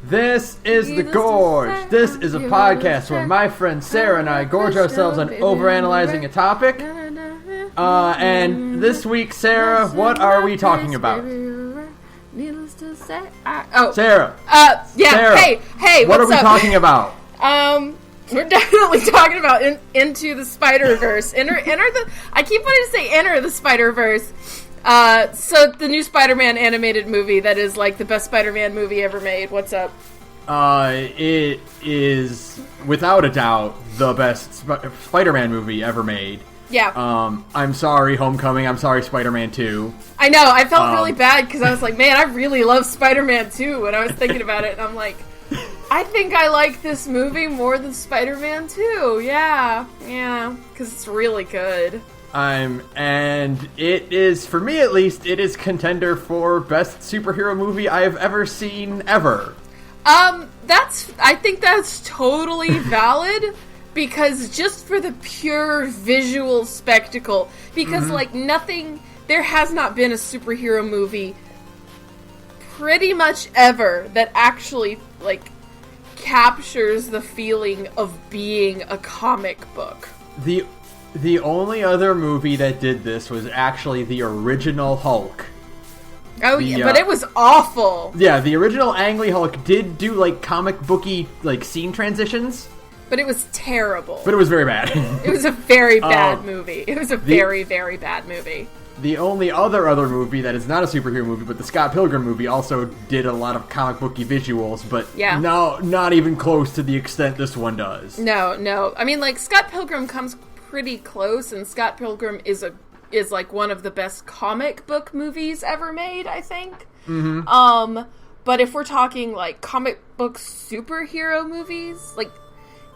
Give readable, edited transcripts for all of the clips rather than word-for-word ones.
This is The Gorge. This is a podcast where my friend Sarah and I gorge ourselves on overanalyzing a topic. And this week, Sarah, what are we talking about? Sarah. Yeah. Sarah, Hey, what what's are we up? talking about? We're definitely talking about Into the Spider-Verse. I keep wanting to say Enter the Spider-Verse. So the new Spider-Man animated movie that is like the best Spider-Man movie ever made. What's up? It is without a doubt the best Spider-Man movie ever made. Yeah. I'm sorry, Homecoming. I'm sorry, Spider-Man 2. I know. I felt really bad because I was like, man, I really love Spider-Man 2. And I was thinking about it, and I'm like, I think I like this movie more than Spider-Man 2. Yeah, because it's really good. And it is, for me at least, it is contender for best superhero movie I have ever seen ever. I think that's totally valid, because just for the pure visual spectacle, because there has not been a superhero movie pretty much ever that actually, captures the feeling of being a comic book. The only other movie that did this was actually the original Hulk. Oh, but it was awful. Yeah, the original Ang Lee Hulk did do, comic booky, scene transitions. But it was terrible. But it was very bad. It was a very bad movie. It was a very, very bad movie. The only other movie that is not a superhero movie, but the Scott Pilgrim movie, also did a lot of comic booky visuals, but no, not even close to the extent this one does. No. I mean, Scott Pilgrim comes pretty close, and Scott Pilgrim is one of the best comic book movies ever made, I think. Mm-hmm. But if we're talking comic book superhero movies,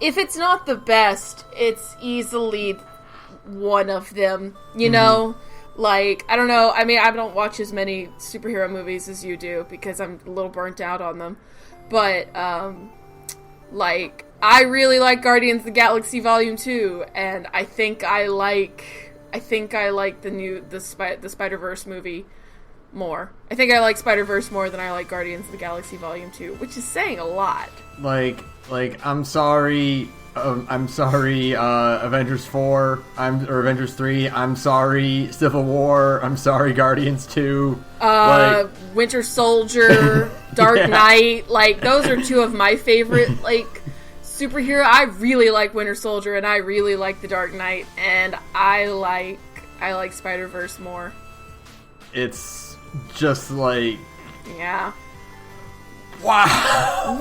if it's not the best, it's easily one of them, you know? I don't know. I mean, I don't watch as many superhero movies as you do because I'm a little burnt out on them. But, I really like Guardians of the Galaxy Volume 2, and I think I like the Spider-Verse movie more. I think I like Spider-Verse more than I like Guardians of the Galaxy Volume 2, which is saying a lot. I'm sorry, Avengers 4, or Avengers 3, I'm sorry, Civil War, I'm sorry, Guardians 2. Winter Soldier, Dark Knight, those are two of my favorite, superhero. I really like Winter Soldier, and I really like The Dark Knight, and I like Spider-Verse more. It's just yeah. Wow!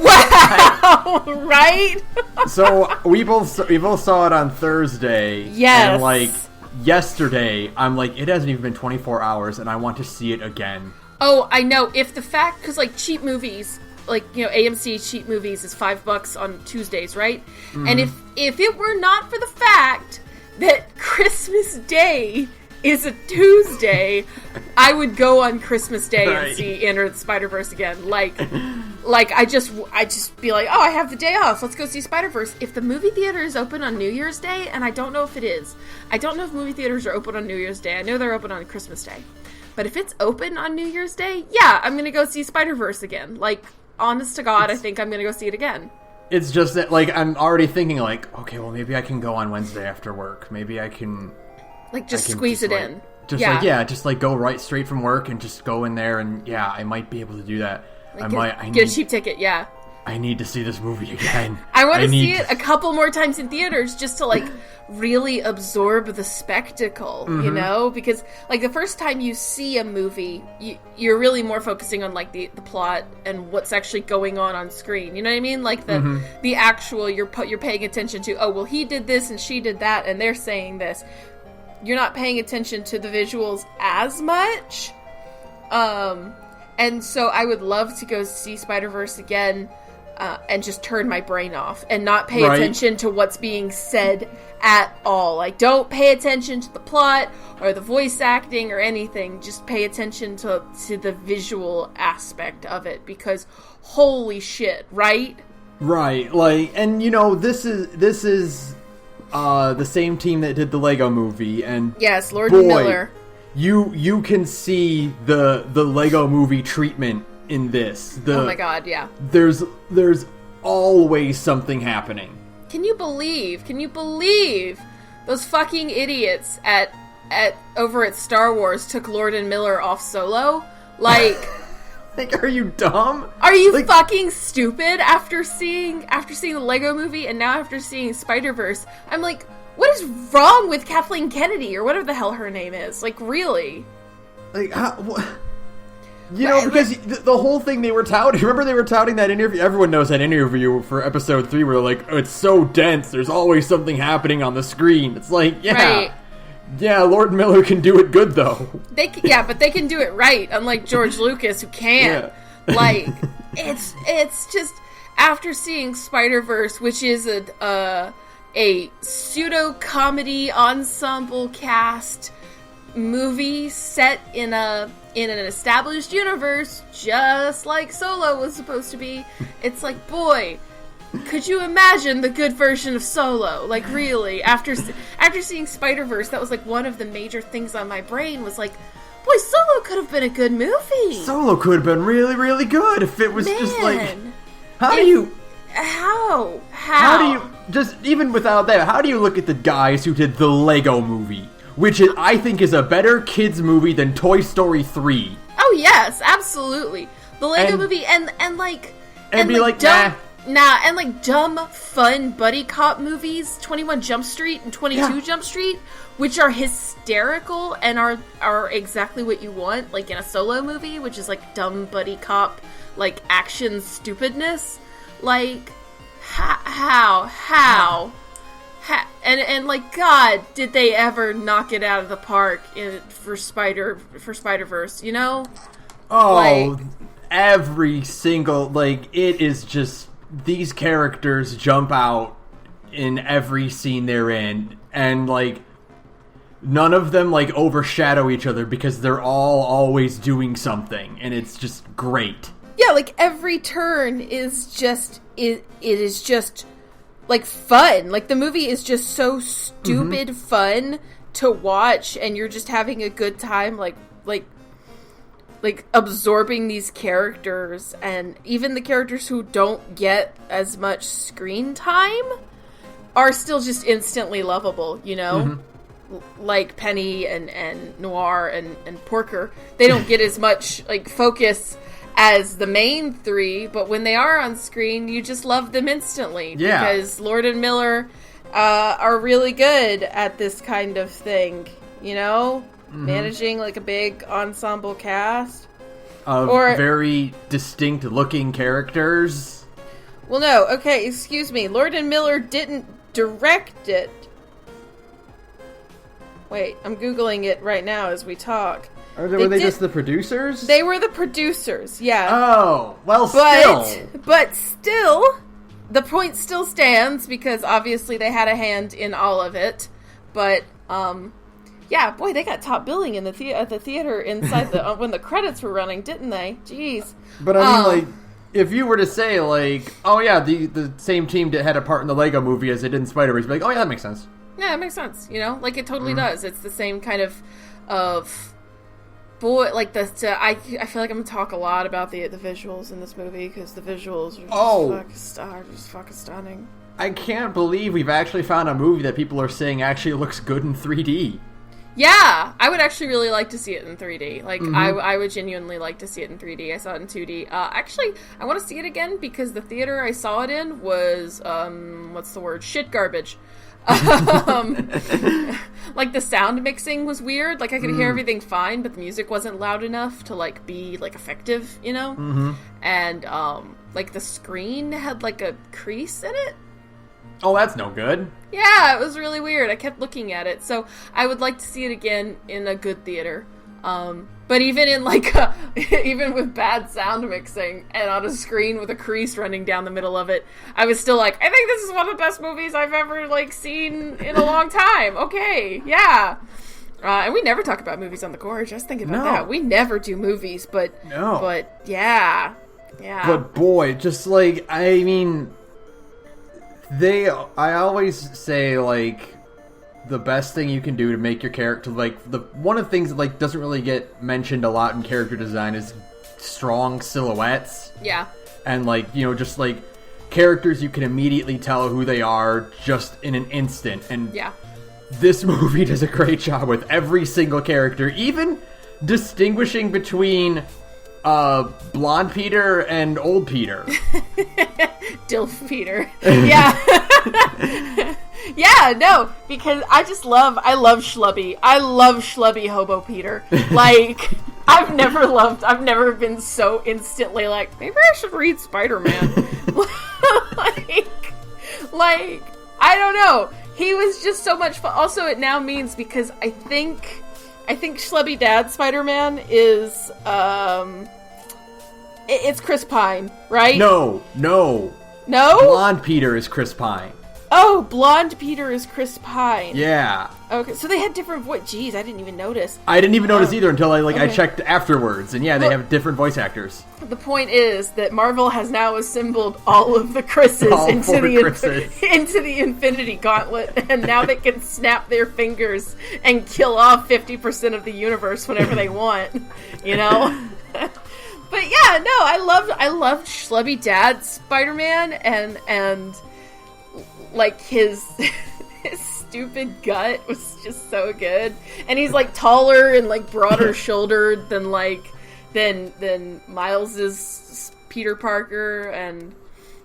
Right? So we both saw it on Thursday. Yes. And yesterday, I'm it hasn't even been 24 hours, and I want to see it again. Oh, I know. If the fact, because cheap movies, AMC cheap movies is $5 on Tuesdays, right? Mm-hmm. And if it were not for the fact that Christmas Day is a Tuesday, I would go on Christmas Day and see Enter the Spider-Verse again. I just be like, oh, I have the day off. Let's go see Spider-Verse. If the movie theater is open on New Year's Day, and I don't know if it is. I don't know if movie theaters are open on New Year's Day. I know they're open on Christmas Day. But if it's open on New Year's Day, yeah, I'm going to go see Spider-Verse again. Honest to God, I think I'm going to go see it again. It's just that, I'm already thinking, okay, well, maybe I can go on Wednesday after work. Maybe I can... squeeze it in. Go right straight from work and just go in there, and I might be able to do that. Get a cheap ticket, yeah. I need to see this movie again. I want to see it a couple more times in theaters just to really absorb the spectacle, you know? Because the first time you see a movie, you're really more focusing on the plot and what's actually going on screen. You know what I mean? The actual you're paying attention to. Oh, well, he did this and she did that, and they're saying this. You're not paying attention to the visuals as much. And so I would love to go see Spider-Verse again and just turn my brain off and not pay attention to what's being said at all. Don't pay attention to the plot or the voice acting or anything. Just pay attention to the visual aspect of it, because holy shit, right? Right. And this is the same team that did the Lego movie, and yes, Lord and Miller. You can see the Lego movie treatment in this. Oh my god, yeah. There's always something happening. Can you believe those fucking idiots at over at Star Wars took Lord and Miller off Solo? Like, are you dumb? Are you fucking stupid after seeing the Lego movie and now after seeing Spider-Verse? I'm like, what is wrong with Kathleen Kennedy or whatever the hell her name is? Like, really? Like, because the whole thing they were touting, remember they were touting that interview? Everyone knows that interview for episode 3 where they're like, oh, it's so dense, there's always something happening on the screen. It's like, right. Yeah, Lord Miller can do it good, though. But they can do it right, unlike George Lucas, who can't. Yeah. Like, it's just, after seeing Spider-Verse, which is a pseudo-comedy ensemble cast movie set in an established universe, just like Solo was supposed to be, it's like, boy, could you imagine the good version of Solo? Like, really, after seeing Spider-Verse, that was like one of the major things on my brain was like, boy, Solo could have been a good movie. Solo could have been really, really good if it was just like, how do you just, even without that, how do you look at the guys who did the Lego movie, which I think is a better kids movie than Toy Story 3? Oh yes, absolutely. The Lego movie and dumb, fun buddy cop movies, 21 Jump Street and 22 Jump Street, which are hysterical and are exactly what you want, like in a Solo movie, which is like dumb buddy cop, like action stupidness. Like, how? And like, God, did they ever knock it out of the park for Spider-Verse, you know? Oh, like, every single, like, it is just, these characters jump out in every scene they're in, and like, none of them like overshadow each other because they're all always doing something, and it's just great. Yeah, like every turn is just it is just like fun. Like the movie is just so stupid fun to watch, and you're just having a good time like absorbing these characters, and even the characters who don't get as much screen time are still just instantly lovable, you know? Like Penny and Noir and Porker. They don't get as much like focus as the main three, but when they are on screen, you just love them instantly. Yeah. Because Lord and Miller are really good at this kind of thing, you know? Managing like a big ensemble cast. Of very distinct looking characters. Well, no, okay, excuse me. Lord and Miller didn't direct it. Wait, I'm Googling it right now as we talk. Were they just the producers? They were the producers, yeah. Oh, well, still. But still, the point still stands, because obviously they had a hand in all of it. But, yeah, boy, they got top billing in the theater inside the when the credits were running, didn't they? Jeez. But I mean, like, if you were to say, like, oh yeah, the same team that had a part in the Lego movie as they did in Spider-Verse, be like, oh yeah, that makes sense. Yeah, it makes sense, you know? Like, it totally does. It's the same kind of boy, like, I feel like I'm going to talk a lot about the visuals in this movie, because the visuals are just fucking stunning. I can't believe we've actually found a movie that people are saying actually looks good in 3D. Yeah, I would actually really like to see it in 3D. Like, I would genuinely like to see it in 3D. I saw it in 2D. Actually, I want to see it again, because the theater I saw it in was, what's the word? Shit garbage. Like, the sound mixing was weird. Like, I could hear everything fine, but the music wasn't loud enough to, like, be, like, effective, you know? And, like, the screen had, like, a crease in it. Oh, that's no good. Yeah, it was really weird. I kept looking at it. So, I would like to see it again in a good theater. But even in, like, even with bad sound mixing and on a screen with a crease running down the middle of it, I was still like, I think this is one of the best movies I've ever, like, seen in a long time. Okay, yeah. And we never talk about movies on the Gorge. Just think about that. We never do movies, but yeah. Yeah. But boy, just, like, I mean, I always say, like, the best thing you can do to make your character, like, one of the things that, like, doesn't really get mentioned a lot in character design is strong silhouettes. Yeah. And, like, you know, just, like, characters you can immediately tell who they are just in an instant. And yeah. This movie does a great job with every single character, even distinguishing between blonde Peter and old Peter. Dilf Peter. Yeah. Yeah, no, because I love Schlubby. I love Schlubby Hobo Peter. Like, I've never been so instantly like, maybe I should read Spider-Man. like, I don't know. He was just so much fun. Also, it now means, because I think Schlubby Dad Spider-Man is, it's Chris Pine, right? No? Blonde Peter is Chris Pine. Oh, blonde Peter is Chris Pine. Yeah. Okay, so they had different voice. Jeez, I didn't even notice. I didn't even notice either until I checked afterwards, and yeah, they have different voice actors. The point is that Marvel has now assembled all of the Chris's into the Infinity Gauntlet, and now they can snap their fingers and kill off 50% of the universe whenever they want. You know. But yeah, no, I loved Schlubby Dad Spider-Man and like his stupid gut was just so good, and he's like taller and like broader shouldered than Miles's Peter Parker, and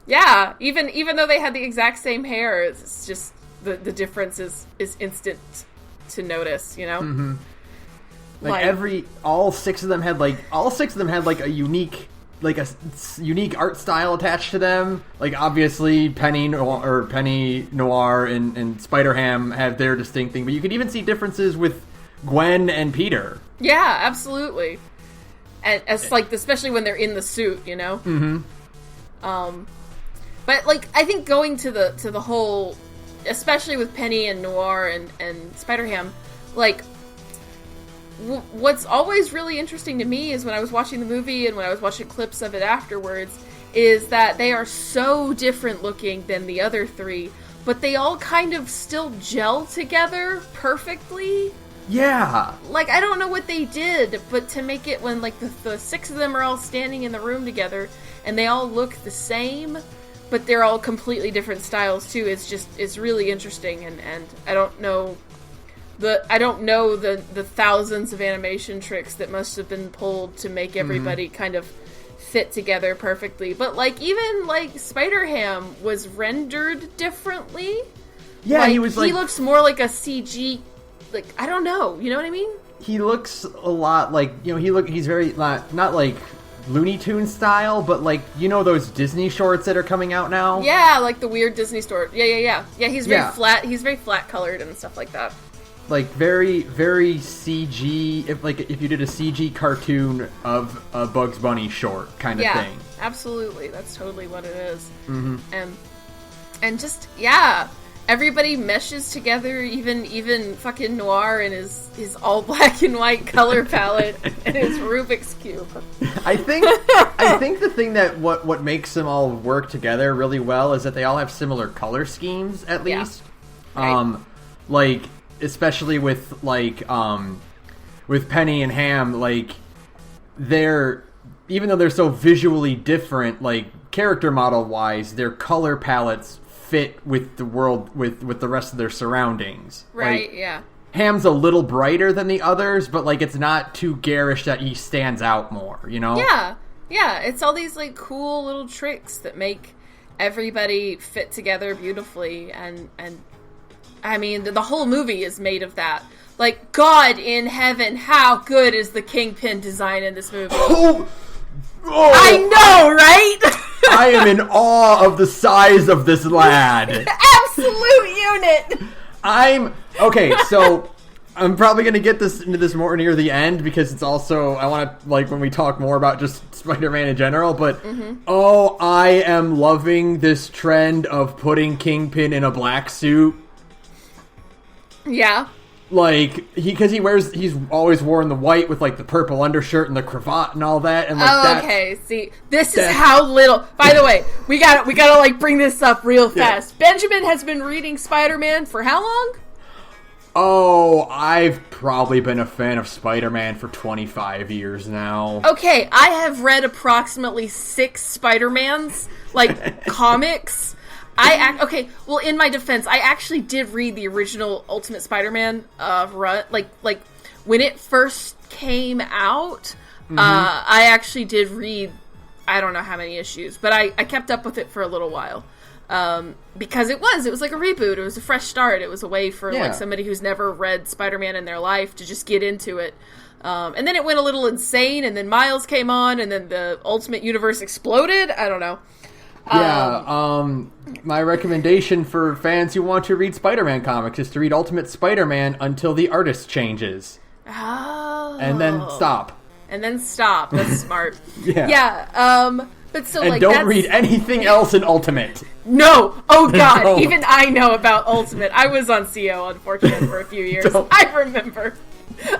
yeah, even though they had the exact same hair, it's just the difference is instant to notice, you know. Mm-hmm. Like all six of them had a unique art style attached to them. Like, obviously Penny Noir and Spider-Ham have their distinct thing, but you could even see differences with Gwen and Peter. Yeah, absolutely. And it's like, especially when they're in the suit, you know. Mm-hmm. But like, I think going to the whole, especially with Penny and Noir and Spider-Ham, like, what's always really interesting to me is when I was watching the movie and when I was watching clips of it afterwards, is that they are so different looking than the other three, but they all kind of still gel together perfectly. Yeah. Like, I don't know what they did, but to make it when, like, the six of them are all standing in the room together and they all look the same, but they're all completely different styles too, it's really interesting, and I don't know the thousands of animation tricks that must have been pulled to make everybody kind of fit together perfectly. But like, even like Spider-Ham was rendered differently. Yeah, he looks more like a CG. Like, I don't know. You know what I mean? He looks a lot like, you know, he's very not like Looney Tunes style, but like, you know, those Disney shorts that are coming out now. Yeah, like the weird Disney short. Yeah. He's very flat. He's very flat colored and stuff like that. Like, very, very CG, if you did a CG cartoon of a Bugs Bunny short kind of thing. Yeah, absolutely. That's totally what it is. Mm-hmm. And just, yeah, everybody meshes together, even fucking Noir and his all black and white color palette and his Rubik's Cube. I think the thing that what makes them all work together really well is that they all have similar color schemes, at least. Yeah. Like, especially with Penny and Ham, like, even though they're so visually different, like, character model wise, their color palettes fit with the world, with the rest of their surroundings. Right, like, yeah. Ham's a little brighter than the others, but like, it's not too garish that he stands out more, you know? Yeah, it's all these like cool little tricks that make everybody fit together beautifully, and I mean, the whole movie is made of that. Like, God in heaven, how good is the Kingpin design in this movie? Oh. I know, right? I am in awe of the size of this lad. Absolute unit. Okay, so I'm probably going to get into this more near the end, because it's also, I want to, like, when we talk more about just Spider-Man in general, but, I am loving this trend of putting Kingpin in a black suit. Yeah. Like, he's always worn the white with, like, the purple undershirt and the cravat and all that, and like, okay, see, this is how little, by the way, we gotta, like, bring this up real fast. Yeah. Benjamin has been reading Spider-Man for how long? Oh, I've probably been a fan of Spider-Man for 25 years now. Okay, I have read approximately 6 Spider-Mans, like, comics. Okay, well, in my defense, I actually did read the original Ultimate Spider-Man run, like, when it first came out, I actually did read, I don't know how many issues, but I kept up with it for a little while. Because it was like a reboot. It was a fresh start. It was a way for like somebody who's never read Spider-Man in their life to just get into it. And then it went a little insane, and then Miles came on, and then the Ultimate Universe exploded. I don't know. My recommendation for fans who want to read Spider-Man comics is to read Ultimate Spider-Man until the artist changes. Oh. And then stop. That's smart. Yeah. But so, and like, don't read anything else in Ultimate. No! Oh, God! No. Even I know about Ultimate. I was on CO, unfortunately, for a few years. I remember.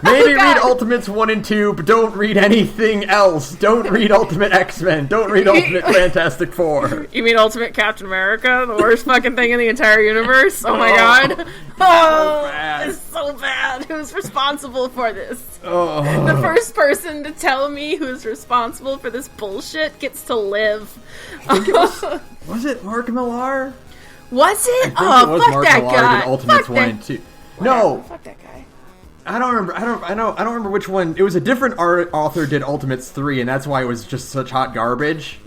Maybe read Ultimates 1 and 2, but don't read anything else. Don't read Ultimate X-Men. Don't read Ultimate Fantastic Four. You mean Ultimate Captain America? The worst fucking thing in the entire universe? Oh my god. Oh, it's so bad. Who's responsible for this? Oh. The first person to tell me who's responsible for this bullshit gets to live. I think it was it Mark Millar? Was it? I think it was fuck Mark that Millar guy. did Ultimates Fuck 1 and 2. Whatever. No. Fuck that guy. I don't remember. I don't remember which one. It was a different author did Ultimates 3, and that's why it was just such hot garbage.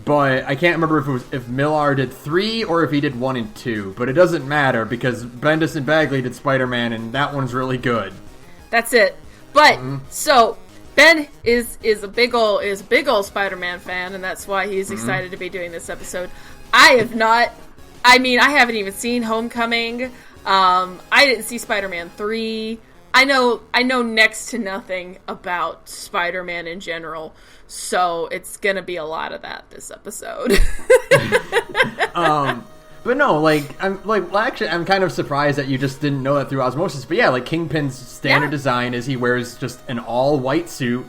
But I can't remember if Millar did 3 or if he did 1 and 2. But it doesn't matter because Bendis and Bagley did Spider-Man, and that one's really good. That's it. But so Ben is a big old Spider-Man fan, and that's why he's excited to be doing this episode. I have not. I mean, I haven't even seen Homecoming. I didn't see Spider-Man 3. I know next to nothing about Spider-Man in general, so it's gonna be a lot of that this episode. But no, I'm kind of surprised that you just didn't know that through osmosis. But yeah, like Kingpin's standard design is he wears just an all-white suit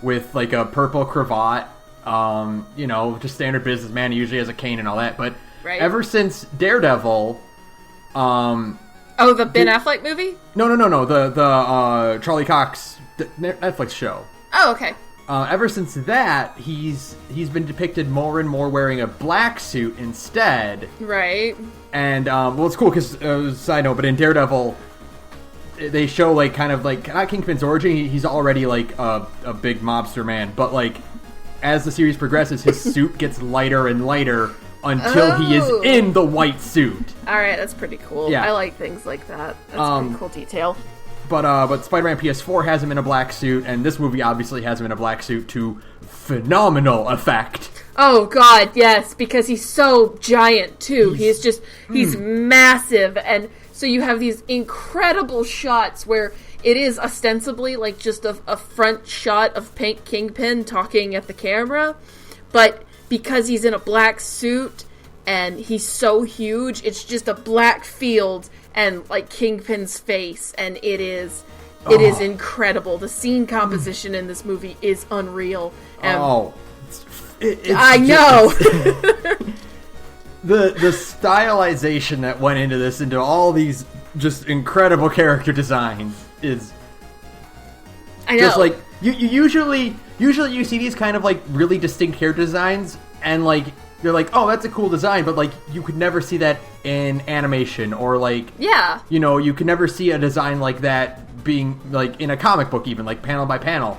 with like a purple cravat. Just standard businessman. He usually has a cane and all that. But ever since Daredevil. The Ben Affleck movie? No. The Charlie Cox Netflix show. Oh, okay. Ever since that, he's been depicted more and more wearing a black suit instead. Right. And it's cool because side note, but in Daredevil, they show like kind of like not Kingpin's origin. He's already like a big mobster man, but like as the series progresses, his suit gets lighter and lighter. Until he is in the white suit. Alright, that's pretty cool. Yeah. I like things like that. That's a pretty cool detail. But Spider-Man PS4 has him in a black suit, and this movie obviously has him in a black suit to phenomenal effect. Oh god, yes, because he's so giant too. He's massive, and so you have these incredible shots where it is ostensibly like just a front shot of Pink Kingpin talking at the camera, but because he's in a black suit and he's so huge, it's just a black field and like Kingpin's face, and it is incredible. The scene composition in this movie is unreal. And I know. the stylization that went into all these just incredible character designs is. I know. Just like you usually you see these kind of like really distinct character designs, and like you're like, oh, that's a cool design, but like you could never see that in animation, or like you could never see a design like that being like in a comic book, even like panel by panel,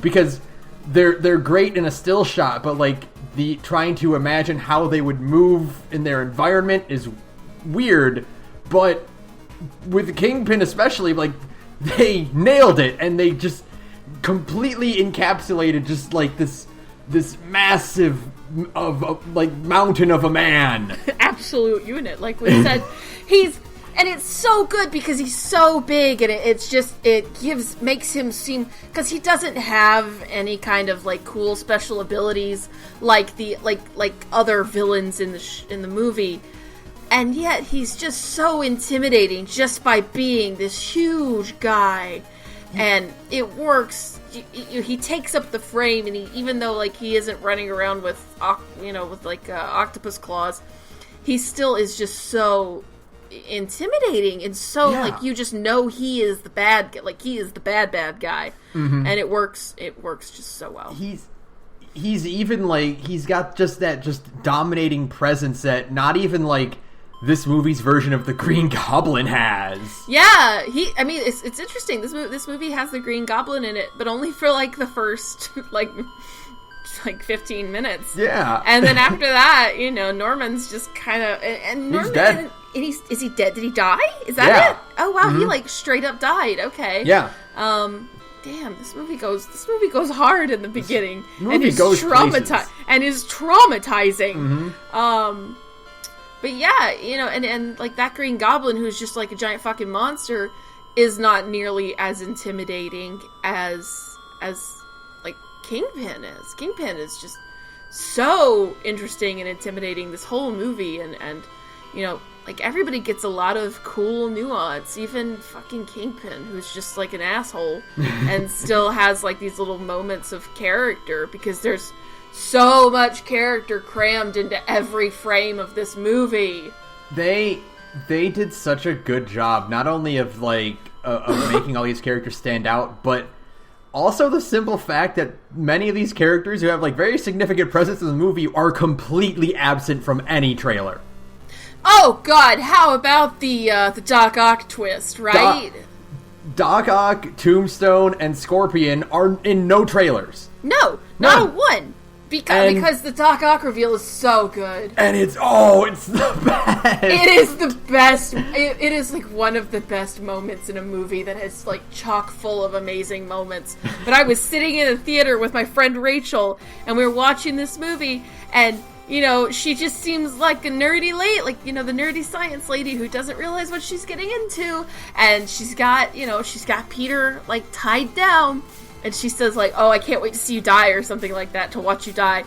because they're great in a still shot, but like the trying to imagine how they would move in their environment is weird. But with Kingpin especially, like they nailed it, and they just completely encapsulated just like this massive like mountain of a man. Absolute unit, like we said. And it's so good because he's so big, and it makes him seem, because he doesn't have any kind of like cool special abilities like the like other villains in the movie, and yet he's just so intimidating just by being this huge guy, and it works. He takes up the frame, and even though like he isn't running around with octopus claws, he still is just so intimidating and so like you just know he is the bad guy, like he is the bad guy, and it works just so well. He's even like he's got just that dominating presence that not even like this movie's version of the Green Goblin has. Yeah, it's interesting. This movie has the Green Goblin in it, but only for like the first like 15 minutes. Yeah. And then after that, Norman's just kind of and Norman, he's dead. And is he dead? Did he die? Is that it? Oh wow, he like straight up died. Okay. Yeah. Damn, this movie goes hard in the beginning and is traumatizing. But yeah, and like that Green Goblin, who's just like a giant fucking monster, is not nearly as intimidating as like Kingpin is. Kingpin is just so interesting and intimidating this whole movie, and like everybody gets a lot of cool nuance, even fucking Kingpin, who's just like an asshole and still has like these little moments of character, because there's so much character crammed into every frame of this movie. They did such a good job, not only of like of making all these characters stand out, but also the simple fact that many of these characters who have like very significant presence in the movie are completely absent from any trailer. Oh God! How about the Doc Ock twist, right? Doc Ock, Tombstone, and Scorpion are in no trailers. No, not one. Because the Doc Ock reveal is so good. And it's the best. It is the best. It is like one of the best moments in a movie that is like chock full of amazing moments. But I was sitting in a theater with my friend Rachel, and we were watching this movie, and she just seems like a nerdy the nerdy science lady who doesn't realize what she's getting into. And she's got Peter like tied down. And she says like, "Oh, I can't wait to see you die," or something like that, to watch you die.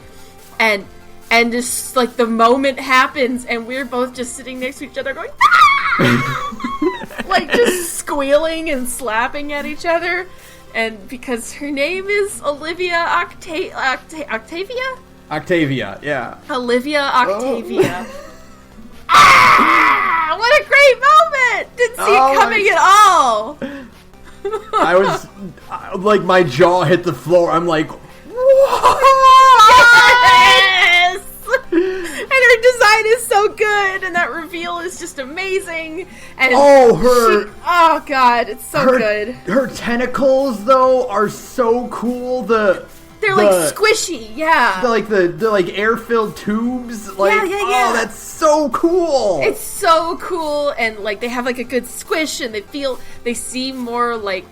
And just like the moment happens, and we're both just sitting next to each other going, "Ah!" like just squealing and slapping at each other. And because her name is Olivia Octavia? Octavia, yeah. Olivia Octavia. Ah! What a great moment! Didn't see it coming at all. I was like, my jaw hit the floor. I'm like, whoa! Yes! And her design is so good, and that reveal is just amazing. And oh God, it's so good. Her tentacles though are so cool. They're like squishy, yeah. They're like air-filled tubes. Like, yeah. Oh, that's so cool. It's so cool, and like they have like a good squish, and they seem more like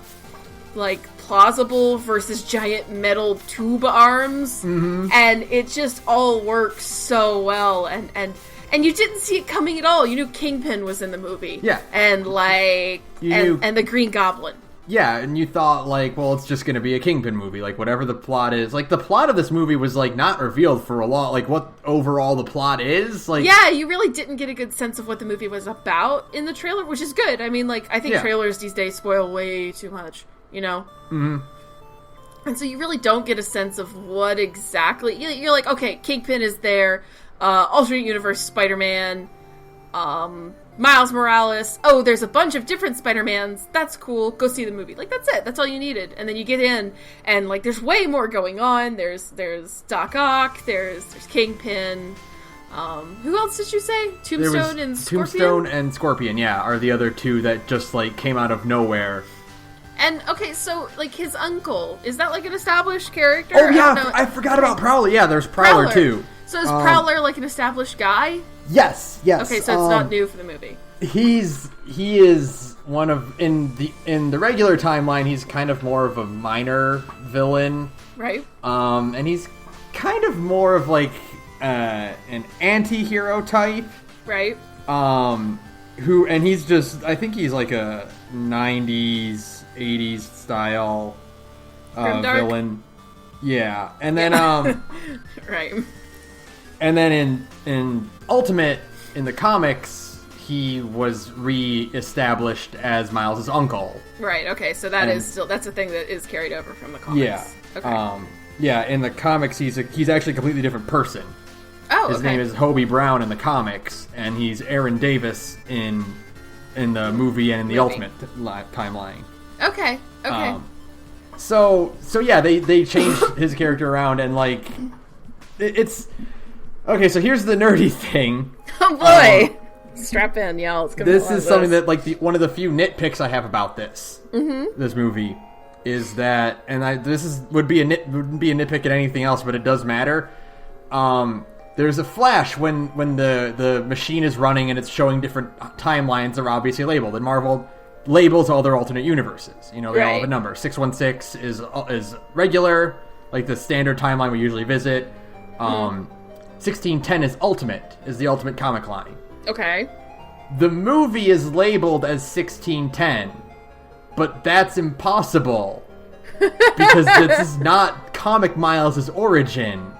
plausible versus giant metal tube arms, and it just all works so well, and you didn't see it coming at all. You knew Kingpin was in the movie, and and the Green Goblin. Yeah, and you thought, like, well, it's just going to be a Kingpin movie. Like, whatever the plot is. Like, the plot of this movie was, like, not revealed for a lot. Like, what overall the plot is. Like, yeah, you really didn't get a good sense of what the movie was about in the trailer, which is good. I mean, like, I think trailers these days spoil way too much, Mm-hmm. And so you really don't get a sense of what exactly... You're like, okay, Kingpin is there. Alternate universe Spider-Man. Miles Morales. Oh, there's a bunch of different Spider-Mans. That's cool. Go see the movie. Like, that's it. That's all you needed. And then you get in, and like, there's way more going on. There's Doc Ock. There's Kingpin. Who else did you say? Tombstone and Scorpion? Tombstone and Scorpion, yeah, are the other two that just like came out of nowhere. And okay, so like his uncle, is that like an established character? Oh yeah, I forgot about Prowler. Yeah, there's Prowler too. So is Prowler like an established guy? Yes. Okay, so it's not new for the movie. He is one of in the regular timeline. He's kind of more of a minor villain, right? And he's kind of more of like an anti-hero type, right? He's just, I think he's like a 90s, 80s style villain. Yeah, and then right. And then in Ultimate, in the comics, he was re-established as Miles' uncle. Right, okay, so that's a thing that is carried over from the comics. Yeah. Okay. In the comics, he's actually a completely different person. Oh, His name is Hobie Brown in the comics, and he's Aaron Davis in in the movie and in the Ultimate timeline. Okay. So yeah, they changed his character around, and like it's okay. So here's the nerdy thing. Oh boy, strap in, y'all. It's gonna this is something that like one of the few nitpicks I have about this movie is that, and would be a nitpick at anything else, but it does matter. There's a flash when the machine is running and it's showing different timelines that are obviously labeled, and Marvel labels all their alternate universes. You know, they all have a number. 616 is regular, like the standard timeline we usually visit. 1610 is Ultimate, is the Ultimate comic line. Okay. The movie is labeled as 1610, but that's impossible because this is not Comic Miles' origin.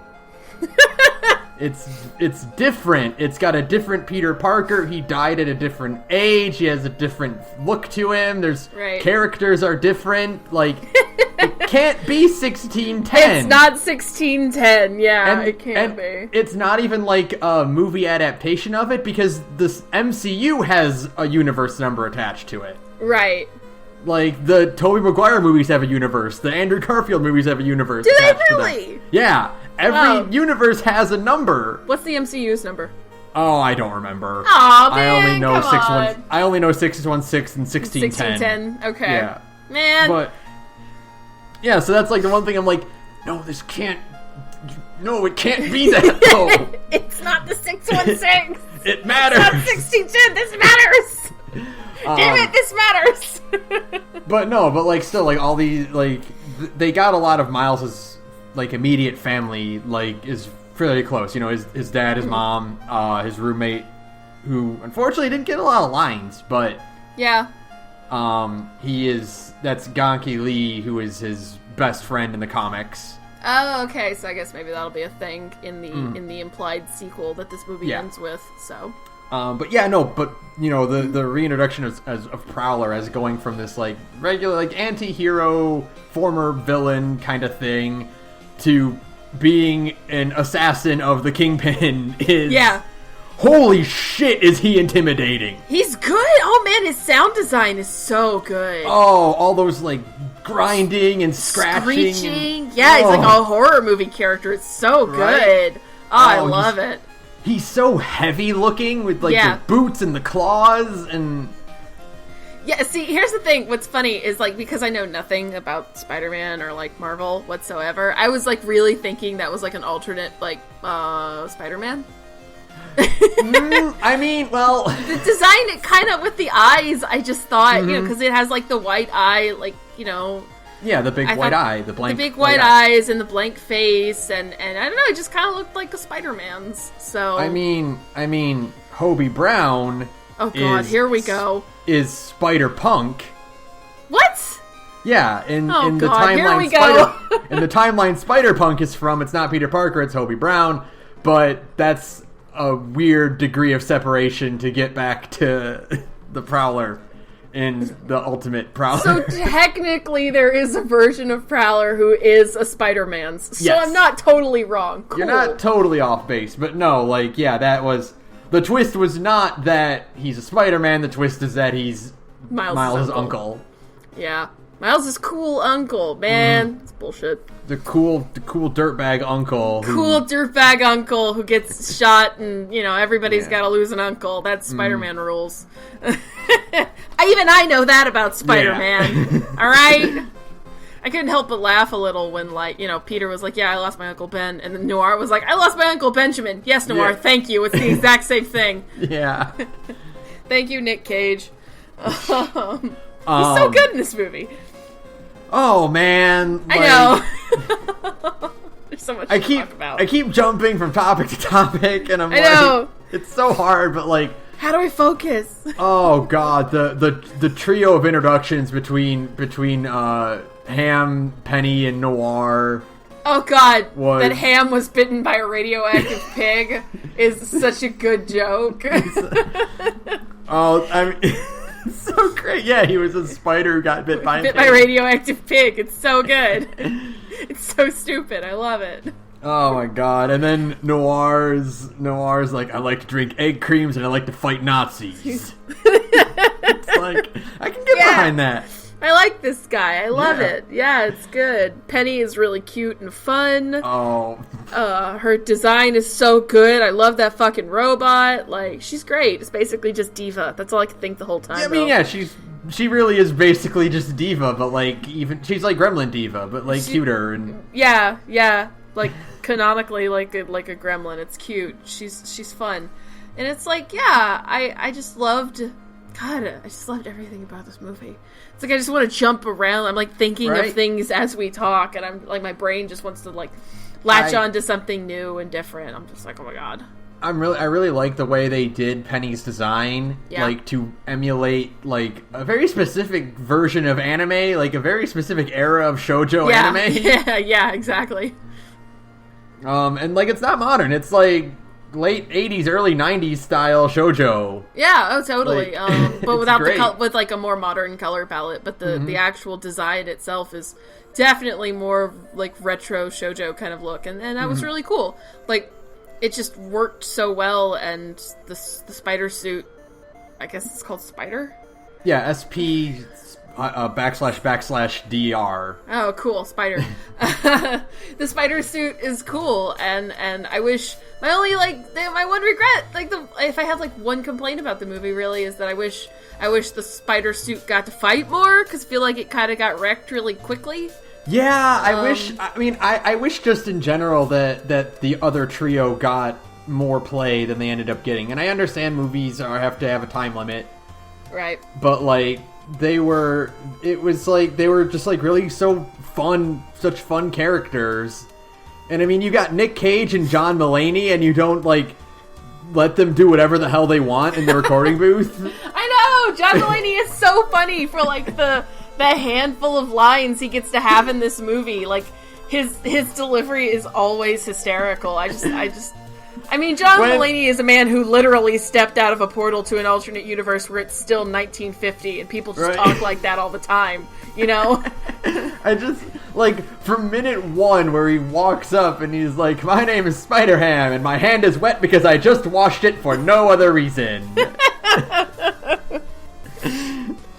It's different. It's got a different Peter Parker. He died at a different age. He has a different look to him. There's characters are different. Like it can't be 1610. It's not 1610. Yeah, it can't be. It's not even like a movie adaptation of it because this MCU has a universe number attached to it. Right. Like, the Tobey Maguire movies have a universe. The Andrew Garfield movies have a universe. Do they really? Yeah. Every universe has a number. What's the MCU's number? Oh, I don't remember. Aw, man, I only know come on. 616 and 1610. 1610, okay. Yeah. Man. But, yeah, so that's like the one thing I'm like, no, it can't be that, though. It's not the 616. It matters. It's not 1610. This matters. Damn it, this matters. But like still, like all these, like they got a lot of Miles's like immediate family, like is fairly close. You know, his dad, his mom, his roommate, who unfortunately didn't get a lot of lines, but yeah, that's Ganke Lee, who is his best friend in the comics. Oh, okay. So I guess maybe that'll be a thing in the implied sequel that this movie ends with. So. But you know, the reintroduction of Prowler as going from this like regular like anti-hero former villain kind of thing to being an assassin of the Kingpin is holy shit, is he intimidating. He's good. Oh man, his sound design is so good. Oh, all those like grinding and scratching. Screeching. He's like a horror movie character. It's so good. Oh, I love it. He's so heavy looking with like the boots and the claws and... Yeah, see, here's the thing. What's funny is like, because I know nothing about Spider-Man or like Marvel whatsoever, I was like really thinking that was like an alternate like Spider-Man. I mean, well... The design, it kind of, with the eyes, I just thought, you know, because it has like the white eye, like, you know... Yeah, the big white eye, the blank. The big white eyes and the blank face, and I don't know, it just kind of looked like a Spider-Man's. So I mean, Hobie Brown. Oh God, here we go. Is Spider-Punk? What? Yeah, in the timeline, here we go. In the timeline, Spider-Punk is from. It's not Peter Parker, it's Hobie Brown, but that's a weird degree of separation to get back to the Prowler. In the Ultimate Prowler. So technically there is a version of Prowler who is a Spider-Man's. So I'm not totally wrong. Cool. You're not totally off base, but no, like, yeah, that was... The twist was not that he's a Spider-Man, the twist is that he's Miles' uncle. Yeah. Miles' cool uncle, man. It's bullshit. The cool dirtbag uncle. Dirtbag uncle who gets shot and, you know, everybody's got to lose an uncle. That's Spider-Man rules. I know that about Spider-Man. Yeah. All right? I couldn't help but laugh a little when, like, you know, Peter was like, yeah, I lost my Uncle Ben. And then Noir was like, I lost my Uncle Benjamin. Yes, Noir, thank you. It's the exact same thing. Yeah. Thank you, Nick Cage. He's so good in this movie. Oh, man. Like, I know. There's so much to talk about. I keep jumping from topic to topic, and I know. It's so hard, but, like... How do I focus? Oh, God. The trio of introductions between Ham, Penny, and Noir... Oh, God. That Ham was bitten by a radioactive pig is such a good joke. Oh, I mean... It's so great. Yeah, he was a spider who got bit by a radioactive pig. It's so good. It's so stupid. I love it. Oh my god! And then Noir's like, I like to drink egg creams and I like to fight Nazis. It's like, I can get behind that. I like this guy. I love it. Yeah, it's good. Penny is really cute and fun. Oh. Her design is so good. I love that fucking robot. Like, she's great. It's basically just diva. That's all I could think the whole time. Yeah, I mean, she really is basically just diva, but like she's like Gremlin diva, but like cuter and yeah. Like canonically, like a gremlin. It's cute. She's fun, and it's like I just loved. God, I just loved everything about this movie. It's like I just want to jump around. I'm like thinking of things as we talk, and I'm like my brain just wants to like latch on to something new and different. I'm just like, oh my god. I really like the way they did Penny's design, like to emulate like a very specific version of anime, like a very specific era of shoujo anime. Yeah, exactly. And like it's not modern. It's like late 80s, early 90s style shoujo. Yeah, oh totally. Like, but without with like a more modern color palette. But the actual design itself is definitely more like retro shoujo kind of look, and that was really cool. Like it just worked so well, and the spider suit, I guess it's called Spider. Yeah, SP / DR. Oh, cool, Spider. The spider suit is cool, and I wish my one regret, like if I have like one complaint about the movie, really, is that I wish the spider suit got to fight more, because I feel like it kind of got wrecked really quickly. Yeah, I wish just in general that the other trio got more play than they ended up getting. And I understand movies have to have a time limit. Right. But like they were just like really such fun characters. And I mean, you got Nick Cage and John Mulaney, and you don't like let them do whatever the hell they want in the recording booth. I know! John Mulaney is so funny for like the handful of lines he gets to have in this movie. Like his delivery is always hysterical. I mean, John Mulaney is a man who literally stepped out of a portal to an alternate universe where it's still 1950 and people just talk like that all the time, you know? I just, like, from minute one where he walks up and he's like, my name is Spider-Ham and my hand is wet because I just washed it for no other reason.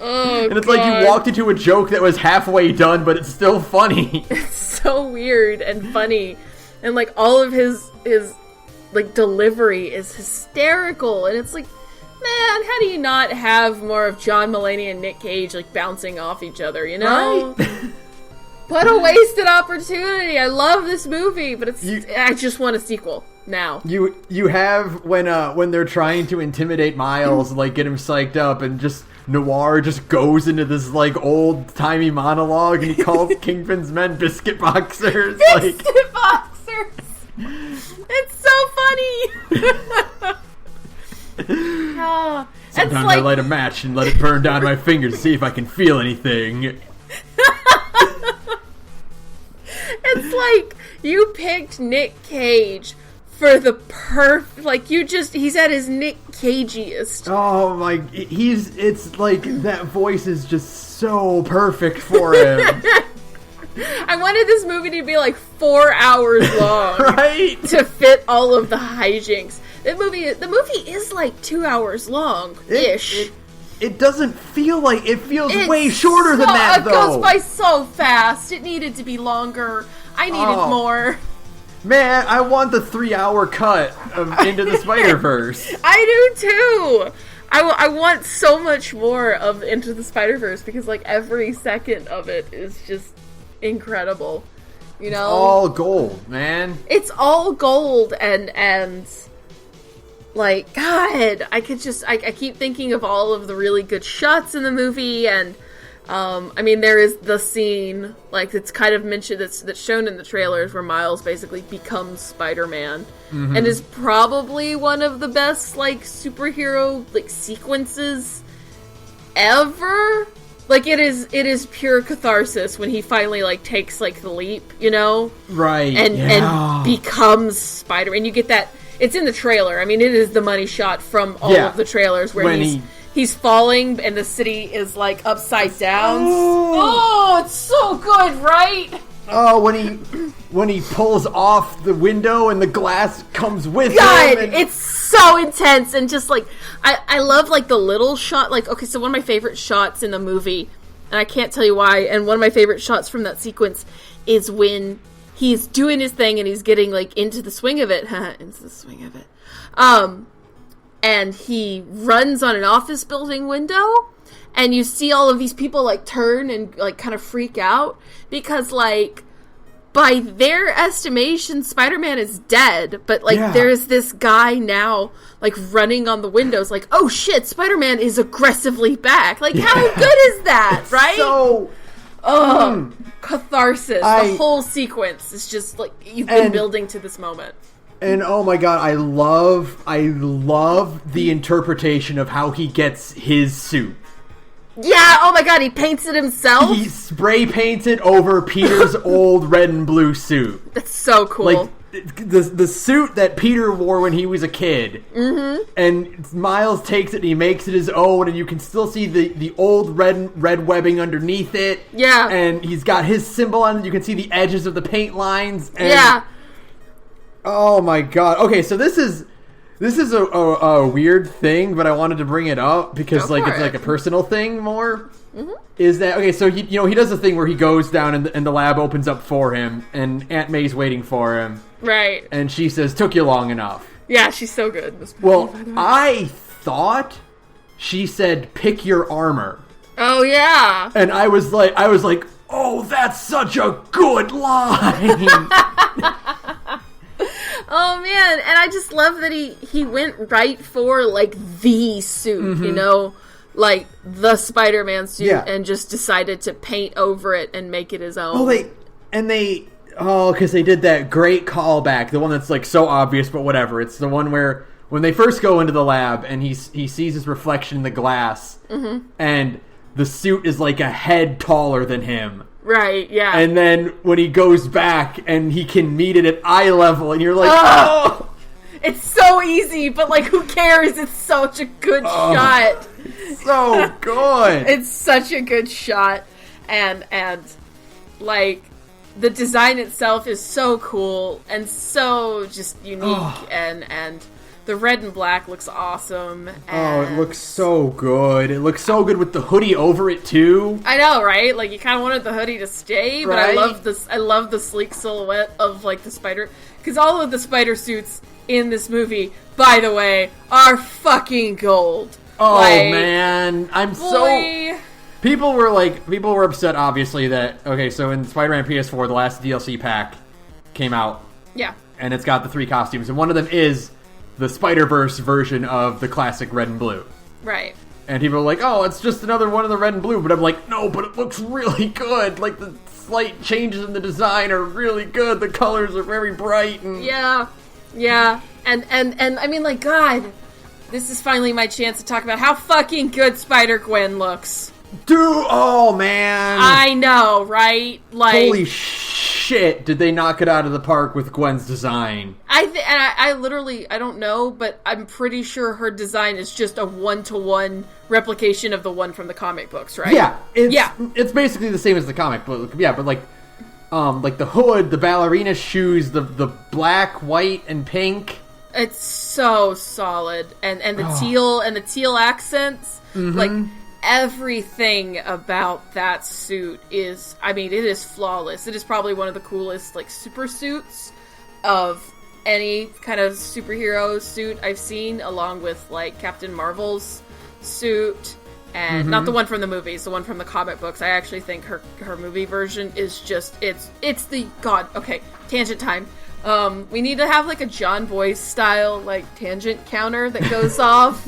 Oh, and it's like you walked into a joke that was halfway done, but it's still funny. It's so weird and funny. And, like, all of his like, delivery is hysterical. And it's like, man, how do you not have more of John Mulaney and Nick Cage, like, bouncing off each other, you know? Right? What a wasted opportunity. I love this movie, but I just want a sequel now. You have when they're trying to intimidate Miles, like, get him psyched up, and just Noir just goes into this like old-timey monologue, and he calls Kingpin's men biscuit boxers. Biscuit boxers! It's so funny! Sometimes I light a match and let it burn down my fingers to see if I can feel anything. It's like you picked Nick Cage for the he's at his Nick Cageiest. Oh my, it's like that voice is just so perfect for him. I wanted this movie to be like 4 hours long. Right? To fit all of the hijinks. The movie is like 2 hours long-ish. It doesn't feel like, it feels way shorter than that, though. It goes by so fast. It needed to be longer. I needed more. Man, I want the 3-hour cut of Into the Spider-Verse. I do too. I want so much more of Into the Spider-Verse, because like every second of it is just incredible. You know? It's all gold, man. It's all gold, and like, God, I keep thinking of all of the really good shots in the movie, and I mean, there is the scene, like, it's kind of mentioned, that's shown in the trailers, where Miles basically becomes Spider-Man, and is probably one of the best, like, superhero, like, sequences ever. Like, it is pure catharsis when he finally, like, takes, like, the leap, you know? Right, and becomes Spider-Man. And you get that, it's in the trailer. I mean, it is the money shot from all of the trailers where he's falling and the city is like upside down. Oh, it's so good, right? Oh, when he pulls off the window and the glass comes with him. God, it's so intense. And just, like, I love, like, the little shot. Like, okay, so one of my favorite shots in the movie, and I can't tell you why, and one of my favorite shots from that sequence is when he's doing his thing and he's getting, like, into the swing of it. Into the swing of it. And he runs on an office building window, and you see all of these people, like, turn and, like, kind of freak out because, like, by their estimation, Spider-Man is dead, but, like, there's this guy now, like, running on the windows, like, oh shit, Spider-Man is aggressively back. Like, how good is that, right? So... catharsis. The whole sequence is just, like, you've been building to this moment. And oh my god, I love the interpretation of how he gets his suit. Yeah, oh my god, he paints it himself? He spray paints it over Peter's old red and blue suit. That's so cool. Like, the suit that Peter wore when he was a kid. Mm-hmm. And Miles takes it and he makes it his own, and you can still see the old red webbing underneath it. Yeah. And he's got his symbol on it. You can see the edges of the paint lines. And yeah. Oh my god. Okay, so this is a weird thing, but I wanted to bring it up because like it's like a personal thing more. Mm-hmm. Is that okay? So he does the thing where he goes down and the lab opens up for him, and Aunt May's waiting for him. Right. And she says, "Took you long enough." Yeah, she's so good. Well, I thought she said, "Pick your armor." Oh yeah. And I was like, "Oh, that's such a good line." Oh man, and I just love that he went right for like the suit, you know, like the Spider-Man suit, and just decided to paint over it and make it his own. Because they did that great callback, the one that's like so obvious, but whatever. It's the one where when they first go into the lab and he sees his reflection in the glass, and the suit is like a head taller than him. Right, yeah. And then when he goes back and he can meet it at eye level, and you're like, oh! It's so easy, but like, who cares? It's such a good shot. So good. It's such a good shot. And like, the design itself is so cool and so just unique, and the red and black looks awesome. And it looks so good. It looks so good with the hoodie over it too. I know, right? Like, you kind of wanted the hoodie to stay, but right? I love the sleek silhouette of like the spider, because all of the spider suits in this movie, by the way, are fucking gold. Oh like, man, People were upset, obviously, that so in Spider-Man PS4, the last DLC pack came out. Yeah. And it's got the 3 costumes, and one of them is the Spider-Verse version of the classic red and blue. Right. And people are like, oh, it's just another one of the red and blue. But I'm like, no, but it looks really good. Like, the slight changes in the design are really good. The colors are very bright. And yeah. And I mean, like, God, this is finally my chance to talk about how fucking good Spider-Gwen looks. Dude, oh, man. I know, right? Like, holy shit, did they knock it out of the park with Gwen's design. I literally, I don't know, but I'm pretty sure her design is just a one-to-one replication of the one from the comic books, right? Yeah. It's basically the same as the comic book. Yeah, but like the hood, the ballerina shoes, the black, white, and pink. It's so solid. And the teal accents, like, everything about that suit is, I mean, it is flawless. It is probably one of the coolest, like, super suits of any kind of superhero suit I've seen, along with, like, Captain Marvel's suit, and not the one from the movies, the one from the comic books. I actually think her movie version is just, it's the, God, okay, tangent time. We need to have like a John Boyce style like tangent counter that goes off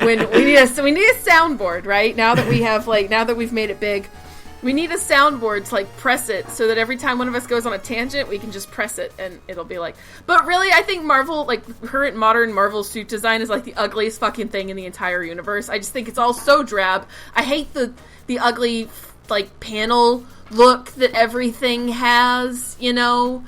when we need a soundboard, right? Now that we've made it big, we need a soundboard to like press it so that every time one of us goes on a tangent, we can just press it and it'll be like, but really I think Marvel, like current modern Marvel suit design is like the ugliest fucking thing in the entire universe. I just think it's all so drab. I hate the ugly like panel look that everything has, you know?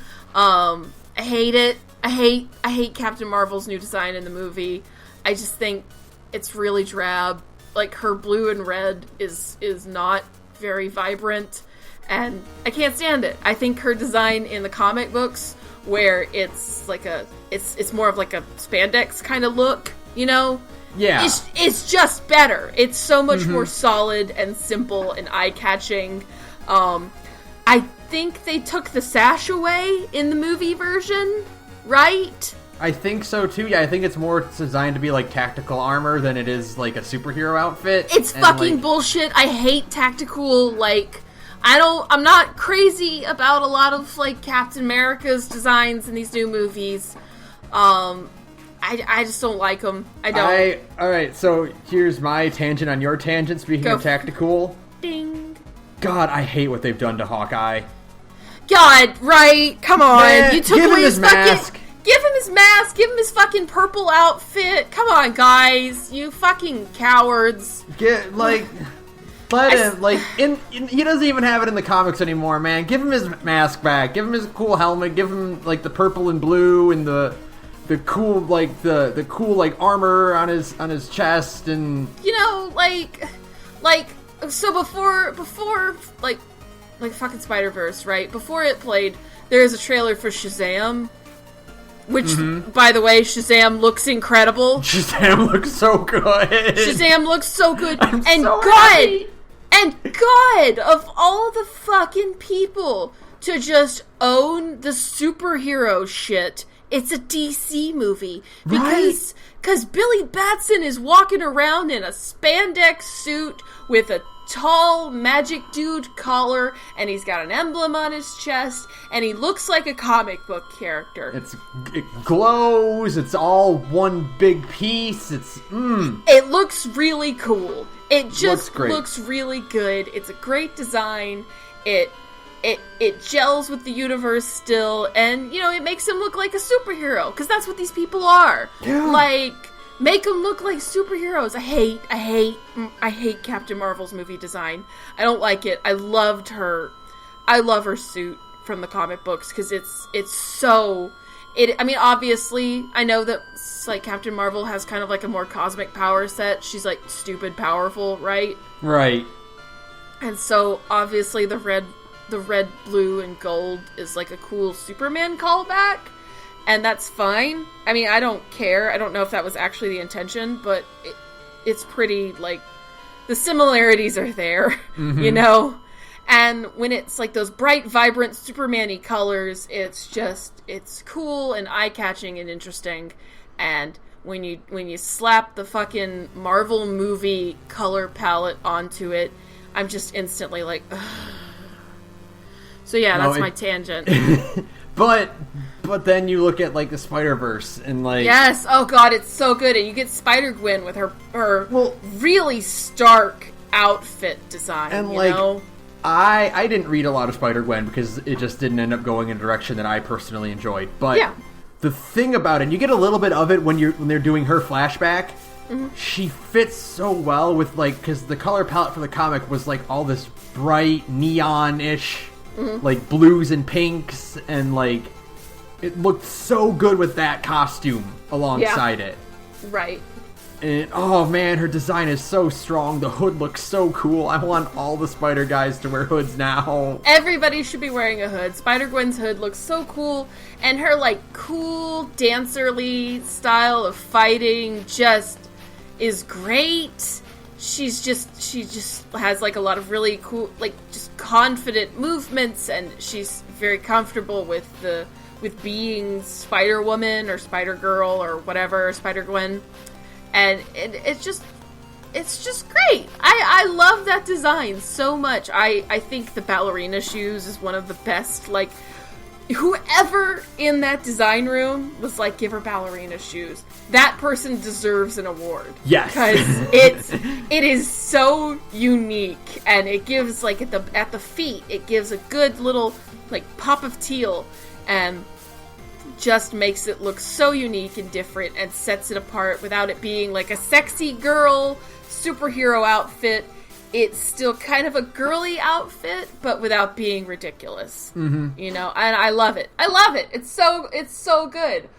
I hate it. I hate Captain Marvel's new design in the movie. I just think it's really drab. Like, her blue and red is not very vibrant. And I can't stand it. I think her design in the comic books, where it's like it's more of like a spandex kind of look, you know? Yeah. It's just better. It's so much more solid and simple and eye-catching. I think they took the sash away in the movie version, right? I think so too. Yeah, I think it's more designed to be like tactical armor than it is like a superhero outfit. It's fucking bullshit. I hate tactical, like, I'm not crazy about a lot of, like, Captain America's designs in these new movies. I just don't like them. I don't. Alright, so here's my tangent on your tangent, speaking of tactical. Ding. God, I hate what they've done to Hawkeye. God, right? Come on. Man, you took give away him his mask. Give him his mask. Give him his fucking purple outfit. Come on, guys. You fucking cowards. Let him, he doesn't even have it in the comics anymore, man. Give him his mask back. Give him his cool helmet. Give him, like, the purple and blue and the cool, like, the cool, like, armor on his chest and... You know, so before like fucking Spider-Verse, right? Before it played, there's a trailer for Shazam, which, by the way, Shazam looks incredible. Shazam looks so good. Shazam looks so good. Happy. And God, of all the fucking people to just own the superhero shit, it's a DC movie. Because Billy Batson is walking around in a spandex suit with a tall magic dude collar, and he's got an emblem on his chest, and he looks like a comic book character. It glows, it's all one big piece, It looks really cool. It just looks really good. It's a great design. It gels with the universe still, and, you know, it makes him look like a superhero, because that's what these people are. Yeah. Like, make them look like superheroes. I hate Captain Marvel's movie design. I don't like it. I love her suit from the comic books, because it's so... I mean, obviously, I know that, like, Captain Marvel has kind of, like, a more cosmic power set. She's, like, stupid powerful, right? Right. And so, obviously, the red, blue, and gold is, like, a cool Superman callback. And that's fine. I mean, I don't care. I don't know if that was actually the intention, but it's pretty, like, the similarities are there, you know? And when it's, like, those bright, vibrant, Superman-y colors, it's cool and eye-catching and interesting. And when you slap the fucking Marvel movie color palette onto it, I'm just instantly like, ugh. So yeah, that's my tangent. But then you look at, like, the Spider-Verse and, like... Yes! Oh god, it's so good. And you get Spider-Gwen with her really stark outfit design, and, you like, know? I didn't read a lot of Spider-Gwen because it just didn't end up going in a direction that I personally enjoyed. But the thing about it, and you get a little bit of it when they're doing her flashback, she fits so well with, like, because the color palette for the comic was, like, all this bright, neon-ish, like, blues and pinks, and, like... It looked so good with that costume alongside it. Right. And, oh man, her design is so strong. The hood looks so cool. I want all the Spider guys to wear hoods now. Everybody should be wearing a hood. Spider-Gwen's hood looks so cool. And her, like, cool, dancerly style of fighting just is great. She just has, like, a lot of really cool, like, just confident movements. And she's very comfortable with being Spider-Woman or Spider-Girl or whatever, Spider-Gwen. And it's just great. I love that design so much. I think the ballerina shoes is one of the best. Like, whoever in that design room was like, give her ballerina shoes. That person deserves an award. Yes. Because it is so unique, and it gives, like, at the feet, it gives a good little, like, pop of teal, and just makes it look so unique and different and sets it apart without it being like a sexy girl superhero outfit. It's still kind of a girly outfit, but without being ridiculous. You know, and I love it. It's so good.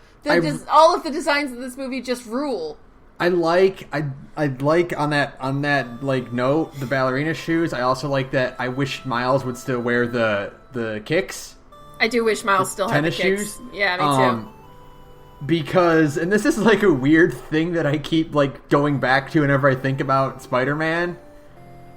All of the designs in this movie just rule. I like on that like note the ballerina shoes. I also like that. I wish Miles would still wear the kicks. I do wish Miles still had the tennis kicks. shoes. Yeah, me too. Because, and this is like a weird thing that I keep like going back to whenever I think about Spider-Man.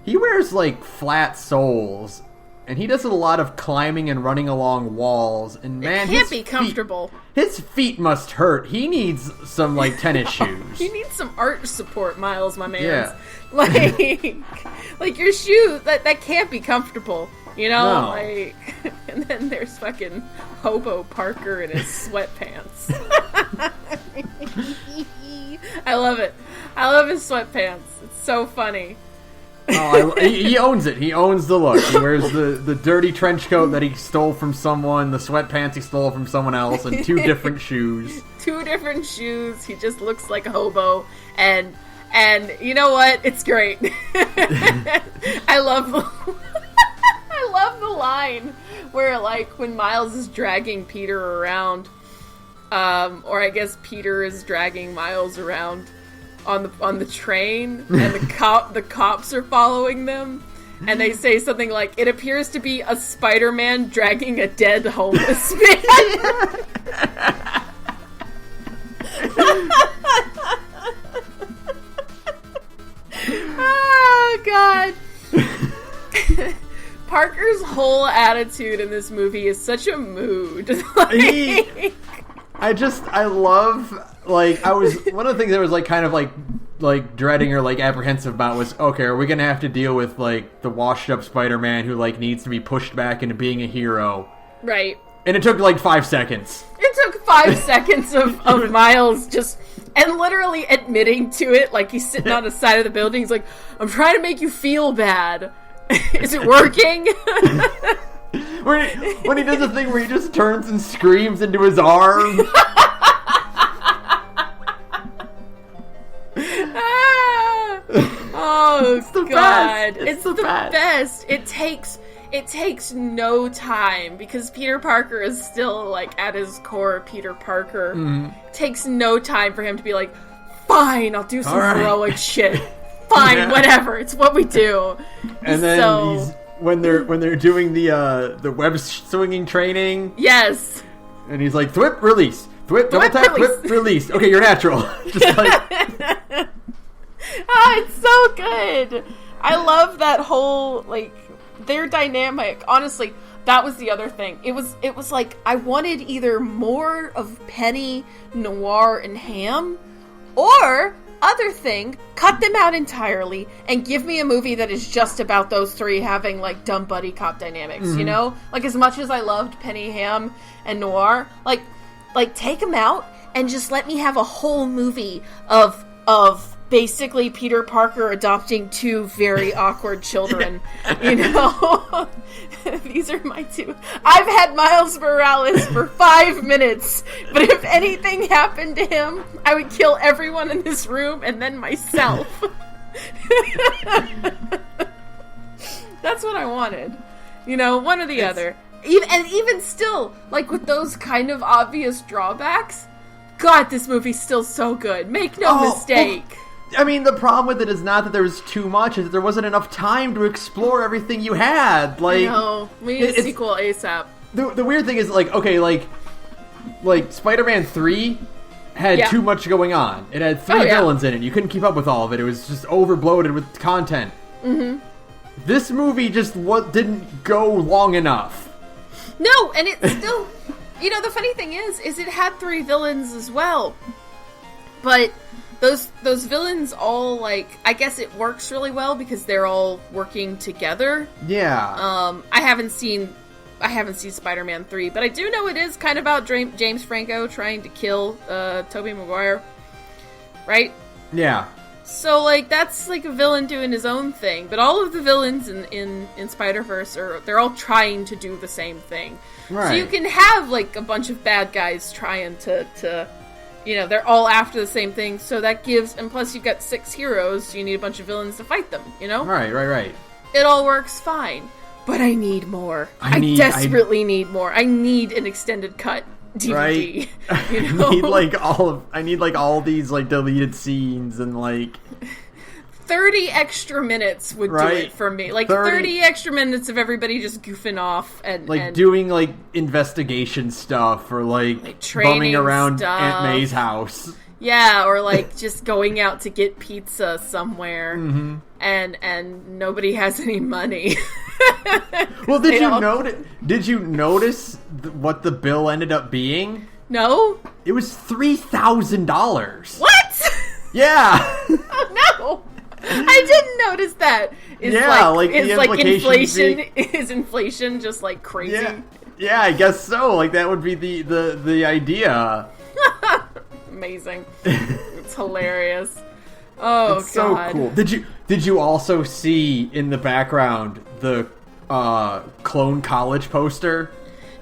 He wears like flat soles, and he does a lot of climbing and running along walls. And man, it can't be comfortable. His feet must hurt. He needs some like tennis shoes. He needs some arch support, Miles, my man. Yeah. Like your shoe that can't be comfortable. You know, No. like, and then there's fucking Hobo Parker in his sweatpants. I love it. I love his sweatpants. It's so funny. Oh, he owns it. He owns the look. He wears the dirty trench coat that he stole from someone, the sweatpants he stole from someone else, and 2 different shoes. 2 different shoes. He just looks like a hobo, and you know what? It's great. I love the line where, like, when Miles is dragging Peter around, or I guess Peter is dragging Miles around on the train, and the cops are following them, and they say something like, "It appears to be a Spider-Man dragging a dead homeless man." Oh God. Parker's whole attitude in this movie is such a mood. I love, like, one of the things that was, like, kind of, like, dreading or, like, apprehensive about was, okay, are we gonna have to deal with, like, the washed-up Spider-Man who, like, needs to be pushed back into being a hero? Right. And it took, like, 5 seconds. It took 5 seconds of Miles just, and literally admitting to it, like, he's sitting on the side of the building, he's like, I'm trying to make you feel bad. Is it working? when he does the thing where he just turns and screams into his arm. Oh, it's the God. Best. It's the best. It takes no time because Peter Parker is still, like, at his core Peter Parker. It takes no time for him to be like, fine, I'll do some heroic shit. Fine, whatever. It's what we do. And then when they're doing the web swinging training. Yes. And he's like, thwip, release. Thwip, double tap, thwip, release. Okay, you're natural. Just like... it's so good. I love that whole, like, their dynamic. Honestly, that was the other thing. It was like I wanted either more of Penny, Noir, and Ham, or other thing, cut them out entirely and give me a movie that is just about those 3 having, like, dumb buddy cop dynamics, you know? Like, as much as I loved Penny, Ham, and Noir, like take them out and just let me have a whole movie of basically Peter Parker adopting 2 very awkward children, you know? These are my 2. I've had Miles Morales for 5 minutes, but if anything happened to him, I would kill everyone in this room and then myself. That's what I wanted. You know, one or the other. Even still, like, with those kind of obvious drawbacks, God, this movie's still so good. Make no mistake. I mean, the problem with it is not that there was too much, is that there wasn't enough time to explore everything you had. Like, no, we need a sequel ASAP. The weird thing is, like, okay, like Spider-Man 3 had too much going on. It had 3 villains in it. You couldn't keep up with all of it. It was just overbloated with content. Mm-hmm. This movie just didn't go long enough. No, and it still... You know, the funny thing is it had 3 villains as well. But... Those villains all, like, I guess it works really well because they're all working together. Yeah. I haven't seen Spider-Man 3, but I do know it is kind of about James Franco trying to kill Tobey Maguire. Right? Yeah. So, like, that's, like, a villain doing his own thing. But all of the villains in Spider-Verse they're all trying to do the same thing. Right. So you can have, like, a bunch of bad guys trying to you know, they're all after the same thing, so that gives... And plus, you've got 6 heroes, so you need a bunch of villains to fight them, you know? Right. It all works fine. But I need more. I desperately need more. I need an extended cut DVD. Right? You know? I need all these like deleted scenes and like 30 extra minutes would do it for me. Like 30 extra minutes of everybody just goofing off and doing like investigation stuff or like bumming around stuff. Aunt May's house. Yeah, or like just going out to get pizza somewhere, and nobody has any money. Well, did you notice what the bill ended up being? No, it was $3,000. What? Yeah. Oh no, I didn't notice that. Is inflation just like crazy? Yeah, I guess so. Like that would be the idea. Amazing. It's hilarious. Oh, it's so God. Cool. Did you also see in the background the Clone College poster?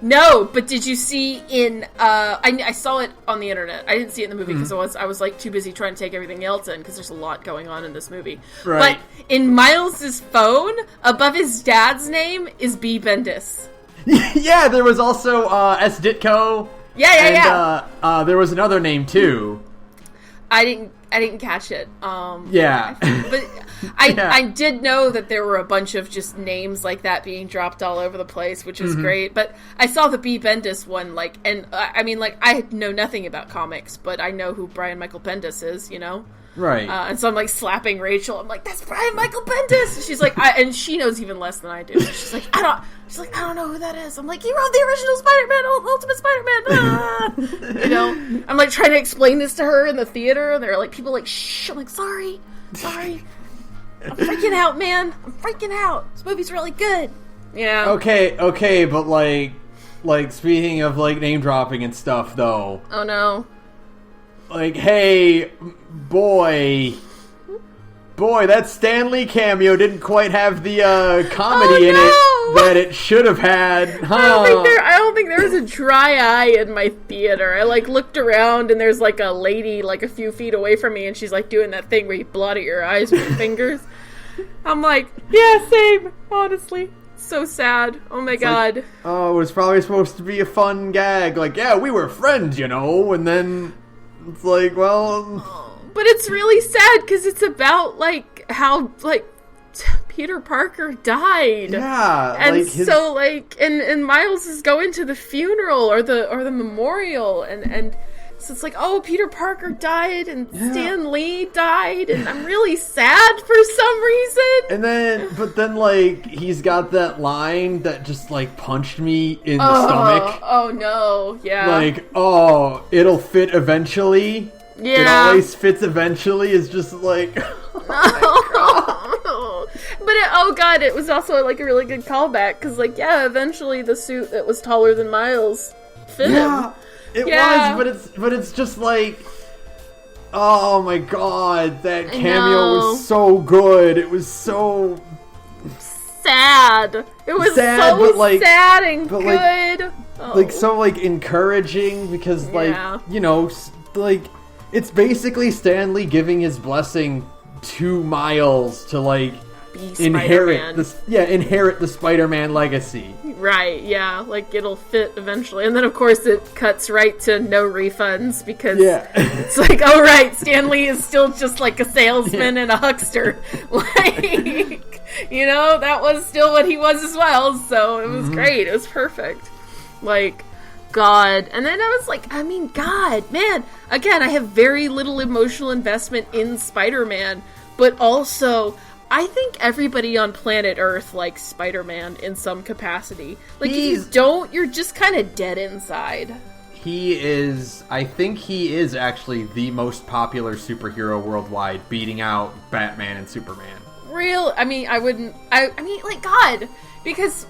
No, but did you see in I saw it on the internet. I didn't see it in the movie because I was like too busy trying to take everything else in because there's a lot going on in this movie. Right. But in Miles's phone, above his dad's name is B. Bendis. Yeah, there was also S. Ditko. Yeah. There was another name too. I didn't catch it. Yeah. But I did know that there were a bunch of just names like that being dropped all over the place, which is great. But I saw the B. Bendis one, and I mean, I know nothing about comics, but I know who Brian Michael Bendis is, you know? Right. And so I'm like slapping Rachel. I'm like, that's Brian Michael Bendis. And she's like, and she knows even less than I do. She's like, I don't know who that is. I'm like, he wrote the original Spider-Man, Ultimate Spider-Man. You know, I'm like trying to explain this to her in the theater, and they're like, people like, shh. I'm like, sorry. I'm freaking out, man. I'm freaking out. This movie's really good. Yeah. Okay, but like speaking of like name dropping and stuff, though. Oh no. Like, hey, boy, that Stan Lee cameo didn't quite have the comedy in it that it should have had. Huh? I don't think there was a dry eye in my theater. I like looked around and there's like a lady like a few feet away from me, and she's like doing that thing where you blot at your eyes with your fingers. I'm like, yeah, same. Honestly. So sad. Oh my God. Like, it was probably supposed to be a fun gag. Like, yeah, we were friends, you know, and then it's like, well... But it's really sad because it's about, like, how, like, Peter Parker died. Yeah. And so, like, and Miles is going to the funeral or the memorial, and so it's like, oh, Peter Parker died, and Stan Lee died, and I'm really sad for some reason. But then, like, he's got that line that just, like, punched me in the stomach. Oh, no, yeah. Like, it'll fit eventually. Yeah. It always fits eventually is just like, oh my God. It was also, like, a really good callback, because, like, eventually the suit that was taller than Miles fit him. It was, but it's just like, oh my God, that cameo was so good. It was so sad. It was sad, so sad and good. Like so like encouraging because like you know like it's basically Stan Lee giving his blessing to Miles to like inherit the Spider-Man legacy. Right, yeah, like it'll fit eventually. And then of course it cuts right to no refunds because it's like, oh right, Stan Lee is still just like a salesman and a huckster. Like, you know, that was still what he was as well, so it was great. It was perfect. Like, God. And then I was like, I mean, God, man. Again, I have very little emotional investment in Spider-Man, but also I think everybody on planet Earth likes Spider-Man in some capacity. Like, if you don't, you're just kind of dead inside. I think he is actually the most popular superhero worldwide, beating out Batman and Superman. I mean, like, God, because,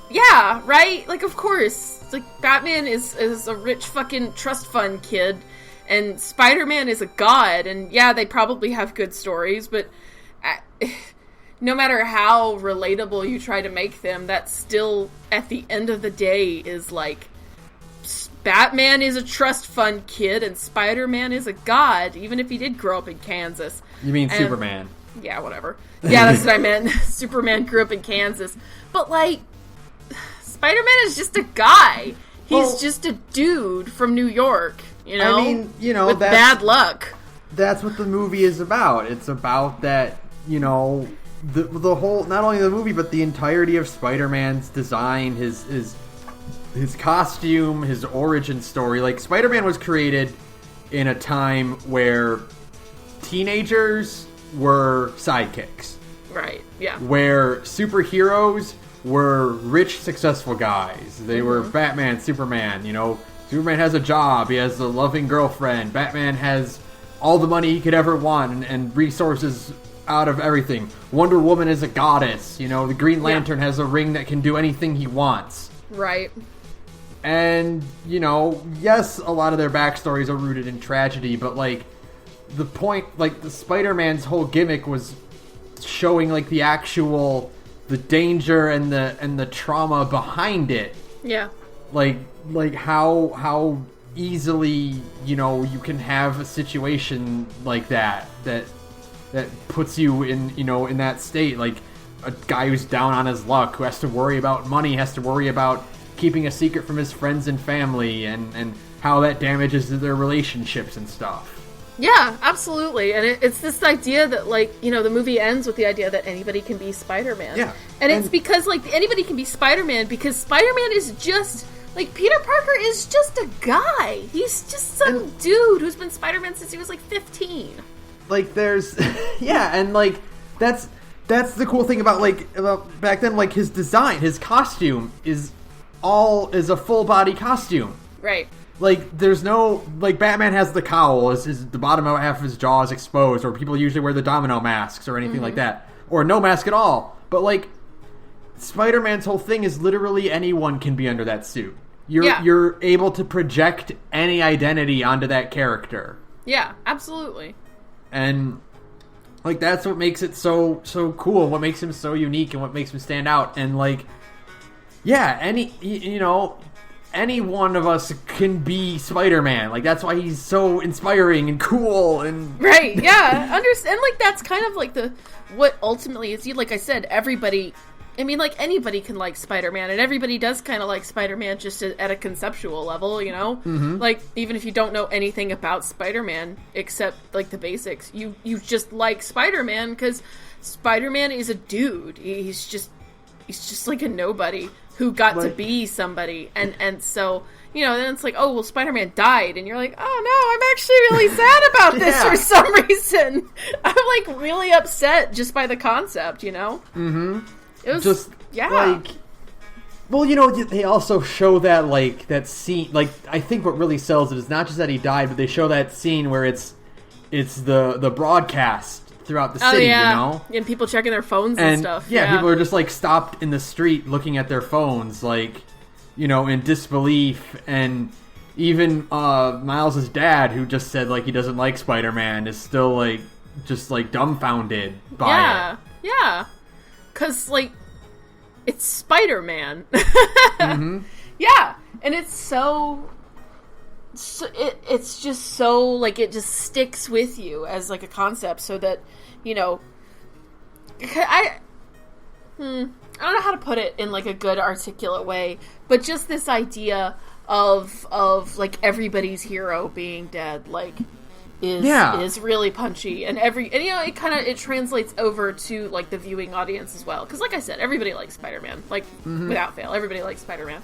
yeah, right? Like, of course, like, Batman is a rich fucking trust fund kid, and Spider-Man is a god, and yeah, they probably have good stories, but no matter how relatable you try to make them, that still, at the end of the day, is like, Batman is a trust fund kid, and Spider-Man is a god, even if he did grow up in Kansas. You mean Superman? Yeah, whatever. Yeah, that's what I meant. Superman grew up in Kansas. But, like, Spider-Man is just a guy. He's just a dude from New York, you know? I mean, you know, with bad luck. That's what the movie is about. It's about that, you know, the whole, not only the movie, but the entirety of Spider-Man's design, his costume, his origin story. Like, Spider-Man was created in a time where teenagers were sidekicks. Right, yeah. Where superheroes were rich, successful guys. They were Batman, Superman, you know. Superman has a job, he has a loving girlfriend. Batman has all the money he could ever want and resources out of everything. Wonder Woman is a goddess, you know. The Green Lantern has a ring that can do anything he wants. Right. And, you know, yes, a lot of their backstories are rooted in tragedy, but, like, the point, like, the Spider-Man's whole gimmick was showing, like, the danger and the trauma behind it. Yeah. Like how easily, you know, you can have a situation like that puts you in, you know, in that state. Like, a guy who's down on his luck, who has to worry about money, has to worry about keeping a secret from his friends and family, and how that damages their relationships and stuff. Yeah, absolutely. And it's this idea that, like, you know, the movie ends with the idea that anybody can be Spider-Man. Yeah. And it's because, like, anybody can be Spider-Man because Spider-Man is just, like, Peter Parker is just a guy. He's just some dude who's been Spider-Man since he was, like, 15. Like, there's... yeah, and, like, that's the cool thing about back then, like, his design, his costume is a full-body costume. Right. Like, there's no... Like, Batman has the cowl, the bottom half of his jaw is exposed, or people usually wear the domino masks or anything like that. Or no mask at all. But, like, Spider-Man's whole thing is literally anyone can be under that suit. You're able to project any identity onto that character. Yeah, absolutely. And, like, that's what makes it so cool, and what makes him so unique, and what makes him stand out. And, like, yeah, any one of us can be Spider-Man. Like, that's why he's so inspiring and cool and... Right, yeah. Understand, like, that's kind of, like, what ultimately is... Like I said, everybody... I mean, like, anybody can like Spider-Man, and everybody does kind of like Spider-Man just at a conceptual level, you know? Mm-hmm. Like, even if you don't know anything about Spider-Man, except, like, the basics, you just like Spider-Man, because Spider-Man is a dude. He's just like a nobody who got to be somebody, and so, you know, then it's like, oh, well, Spider-Man died, and you're like, oh no, I'm actually really sad about this for some reason. I'm, like, really upset just by the concept, you know? Mm-hmm. It was just, like, well, you know, they also show that, like, that scene, like, I think what really sells it is not just that he died, but they show that scene where it's the broadcast throughout the city, you know? And people checking their phones and stuff. Yeah, people are just, like, stopped in the street looking at their phones, like, you know, in disbelief. And even Miles' dad, who just said, like, he doesn't like Spider-Man, is still, like, just, like, dumbfounded by it. Yeah. Because, like, it's Spider-Man. Mm-hmm. Yeah. And it's it's just so, like, it just sticks with you as, like, a concept, so that, you know, I don't know how to put it in, like, a good articulate way, but just this idea of like, everybody's hero being dead, like, is really punchy, and you know, it translates over to, like, the viewing audience as well, because, like I said, everybody likes Spider-Man, like, without fail, everybody likes Spider-Man.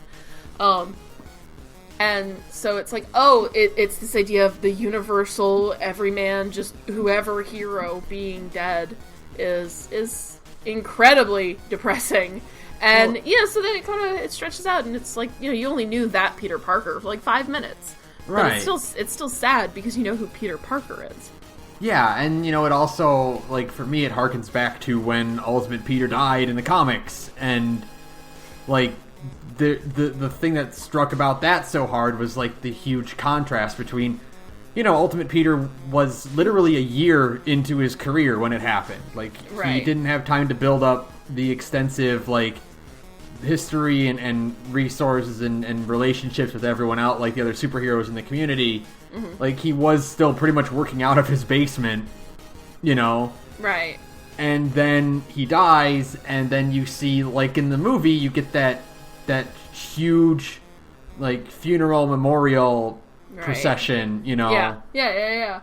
And so it's like, oh, it's this idea of the universal, everyman, just whoever hero being dead is incredibly depressing. And, so then it stretches out, and it's like, you know, you only knew that Peter Parker for, like, 5 minutes. Right. But it's still sad, because you know who Peter Parker is. Yeah, and, you know, it also, like, for me, it harkens back to when Ultimate Peter died in the comics, and, like, the thing that struck about that so hard was, like, the huge contrast between, you know, Ultimate Peter was literally a year into his career when it happened. Like, he didn't have time to build up the extensive, like, history and resources and relationships with everyone out, like the other superheroes in the community. Mm-hmm. Like, he was still pretty much working out of his basement, you know? Right. And then he dies, and then you see, like, in the movie, you get that huge like funeral memorial procession, you know. Yeah.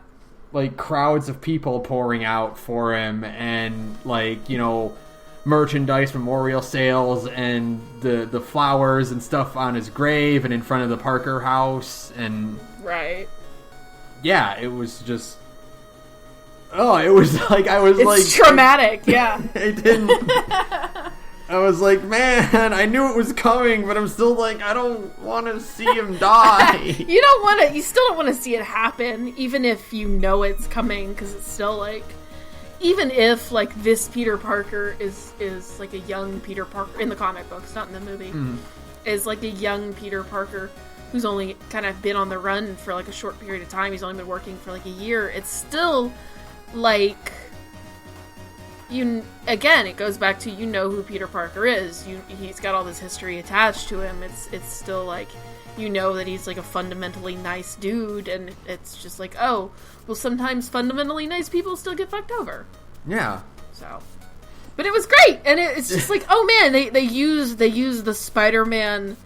Like crowds of people pouring out for him, and like, you know, merchandise, memorial sales, and the flowers and stuff on his grave and in front of the Parker house, and yeah, it was just it was like it's traumatic. Yeah. It didn't. I was like, man, I knew it was coming, but I'm still like, I don't want to see him die. You still don't want to see it happen, even if you know it's coming, because it's still like, even if like this Peter Parker is like a young Peter Parker in the comic books, not in the movie, is like a young Peter Parker who's only kind of been on the run for like a short period of time. He's only been working for like a year. It's still like, it goes back to, you know who Peter Parker is. He's got all this history attached to him. It's still like, you know that he's like a fundamentally nice dude, and it's just like, oh, well, sometimes fundamentally nice people still get fucked over. Yeah. So, but it was great, and it's just like, oh man, they use the Spider-Man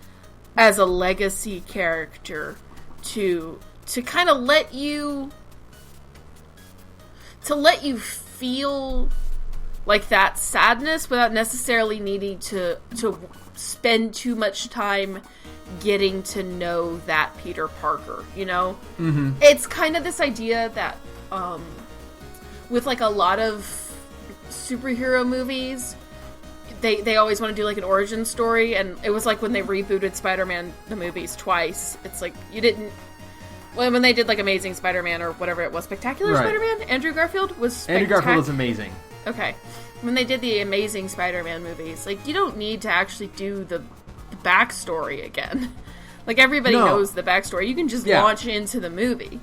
as a legacy character to kind of let you feel like that sadness without necessarily needing to spend too much time getting to know that Peter Parker, you know? Mm-hmm. It's kind of this idea that with like a lot of superhero movies, they always want to do like an origin story, and it was like when they rebooted Spider-Man the movies twice, it's like you didn't. When they did like Amazing Spider-Man or whatever it was, Spectacular Spider-Man, Andrew Garfield was Andrew Garfield was amazing. Okay. When they did the Amazing Spider-Man movies, like, you don't need to actually do the backstory again. Like, everybody knows the backstory. You can just launch into the movie.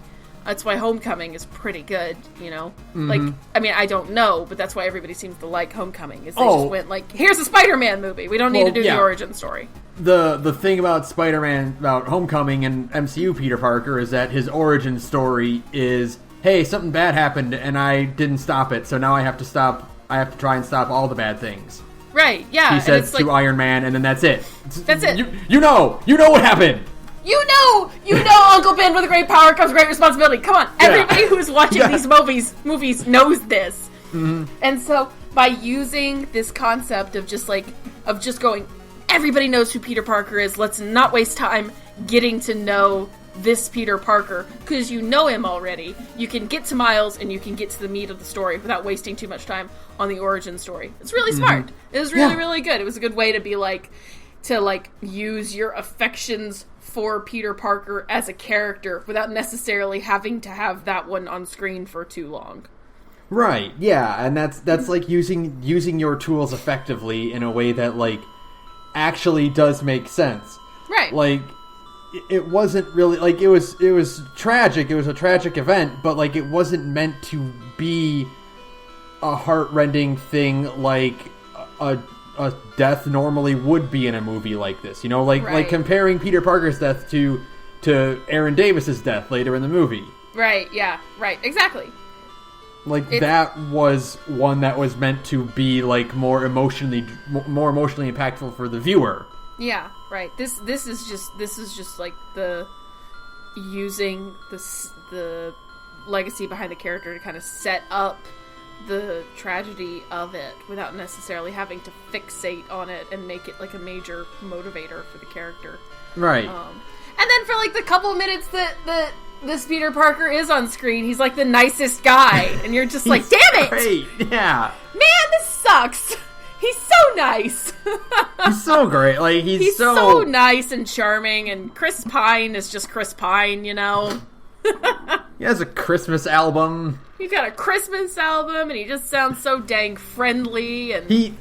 That's why Homecoming is pretty good, you know? Mm-hmm. Like, I mean, I don't know, but that's why everybody seems to like Homecoming, is they just went like, here's a Spider-Man movie. We don't need to do the origin story. The thing about Spider-Man, about Homecoming and MCU Peter Parker, is that his origin story is, hey, something bad happened and I didn't stop it, so now I have to try and stop all the bad things. Right, yeah. He says to Iron Man, and then that's it. That's it. You know what happened. You know, Uncle Ben, with a great power comes great responsibility. Come on, everybody who's watching these movies knows this. Mm-hmm. And so, by using this concept of just going, everybody knows who Peter Parker is, let's not waste time getting to know this Peter Parker, because you know him already. You can get to Miles, and you can get to the meat of the story without wasting too much time on the origin story. It's really smart. It was really, really good. It was a good way to be to use your affections for Peter Parker as a character without necessarily having to have that one on screen for too long. Right, yeah, and that's like using your tools effectively in a way that, like, actually does make sense. Right. Like, it wasn't really, like, it was tragic, it was a tragic event, but, like, it wasn't meant to be a heart-rending thing like a death normally would be in a movie like this, you know, like comparing Peter Parker's death to Aaron Davis's death later in the movie. Right, yeah, right, exactly. Like, that was one that was meant to be, like, more emotionally impactful for the viewer. Yeah, right. This is just like the using the legacy behind the character to kind of set up the tragedy of it without necessarily having to fixate on it and make it like a major motivator for the character. Right. And then for like the couple minutes that this Peter Parker is on screen, he's like the nicest guy, and you're just like, damn it! Great, yeah. Man, this sucks. He's so nice. He's so great. Like, he's so nice and charming, and Chris Pine is just Chris Pine, you know? He has a Christmas album. He's got a Christmas album, and he just sounds so dang friendly, and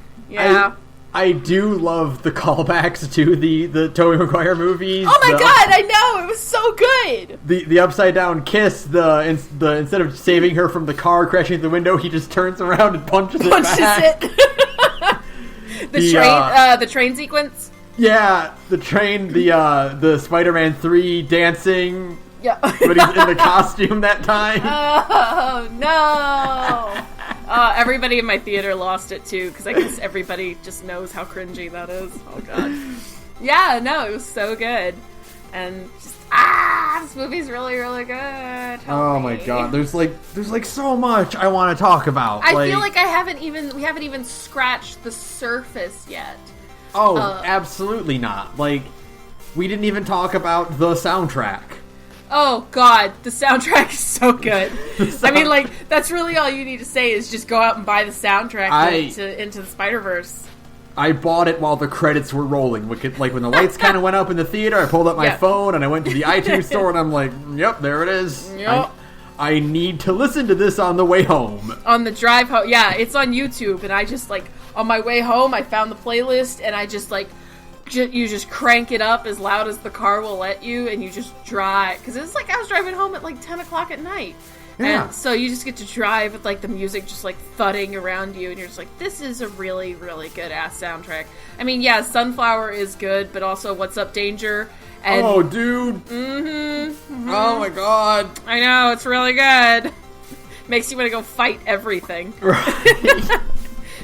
I do love the callbacks to the Tobey Maguire movies. Oh my god, I know, it was so good. The upside down kiss, instead of saving her from the car crashing through the window, he just turns around and punches it back. The train sequence. Yeah, the train, the Spider-Man 3 dancing. Yeah. But he's in the costume that time. Oh, no. Everybody in my theater lost it, too, because I guess everybody just knows how cringy that is. Oh, God. Yeah, no, it was so good. And just, this movie's really, really good. Oh my god, there's like so much I want to talk about. I feel like we haven't even scratched the surface yet. Oh, absolutely not. Like, we didn't even talk about the soundtrack. Oh god, the soundtrack is so good. I mean, like, that's really all you need to say is just go out and buy the soundtrack Into the Spider-Verse. I bought it while the credits were rolling. Like, when the lights kind of went up in the theater, I pulled up my phone and I went to the iTunes store and I'm like, yep, there it is. Yep. I need to listen to this on the way home. On the drive home. Yeah, it's on YouTube. And I just, like, on my way home, I found the playlist and I just, like, you just crank it up as loud as the car will let you and you just drive. Because it's like I was driving home at, like, 10 o'clock at night. Yeah. And so you just get to drive with, like, the music just, like, thudding around you, and you're just like, this is a really, really good-ass soundtrack. I mean, yeah, Sunflower is good, but also What's Up, Danger? And, oh, dude! Mm-hmm. Oh, my God. I know, it's really good. Makes you want to go fight everything. Right.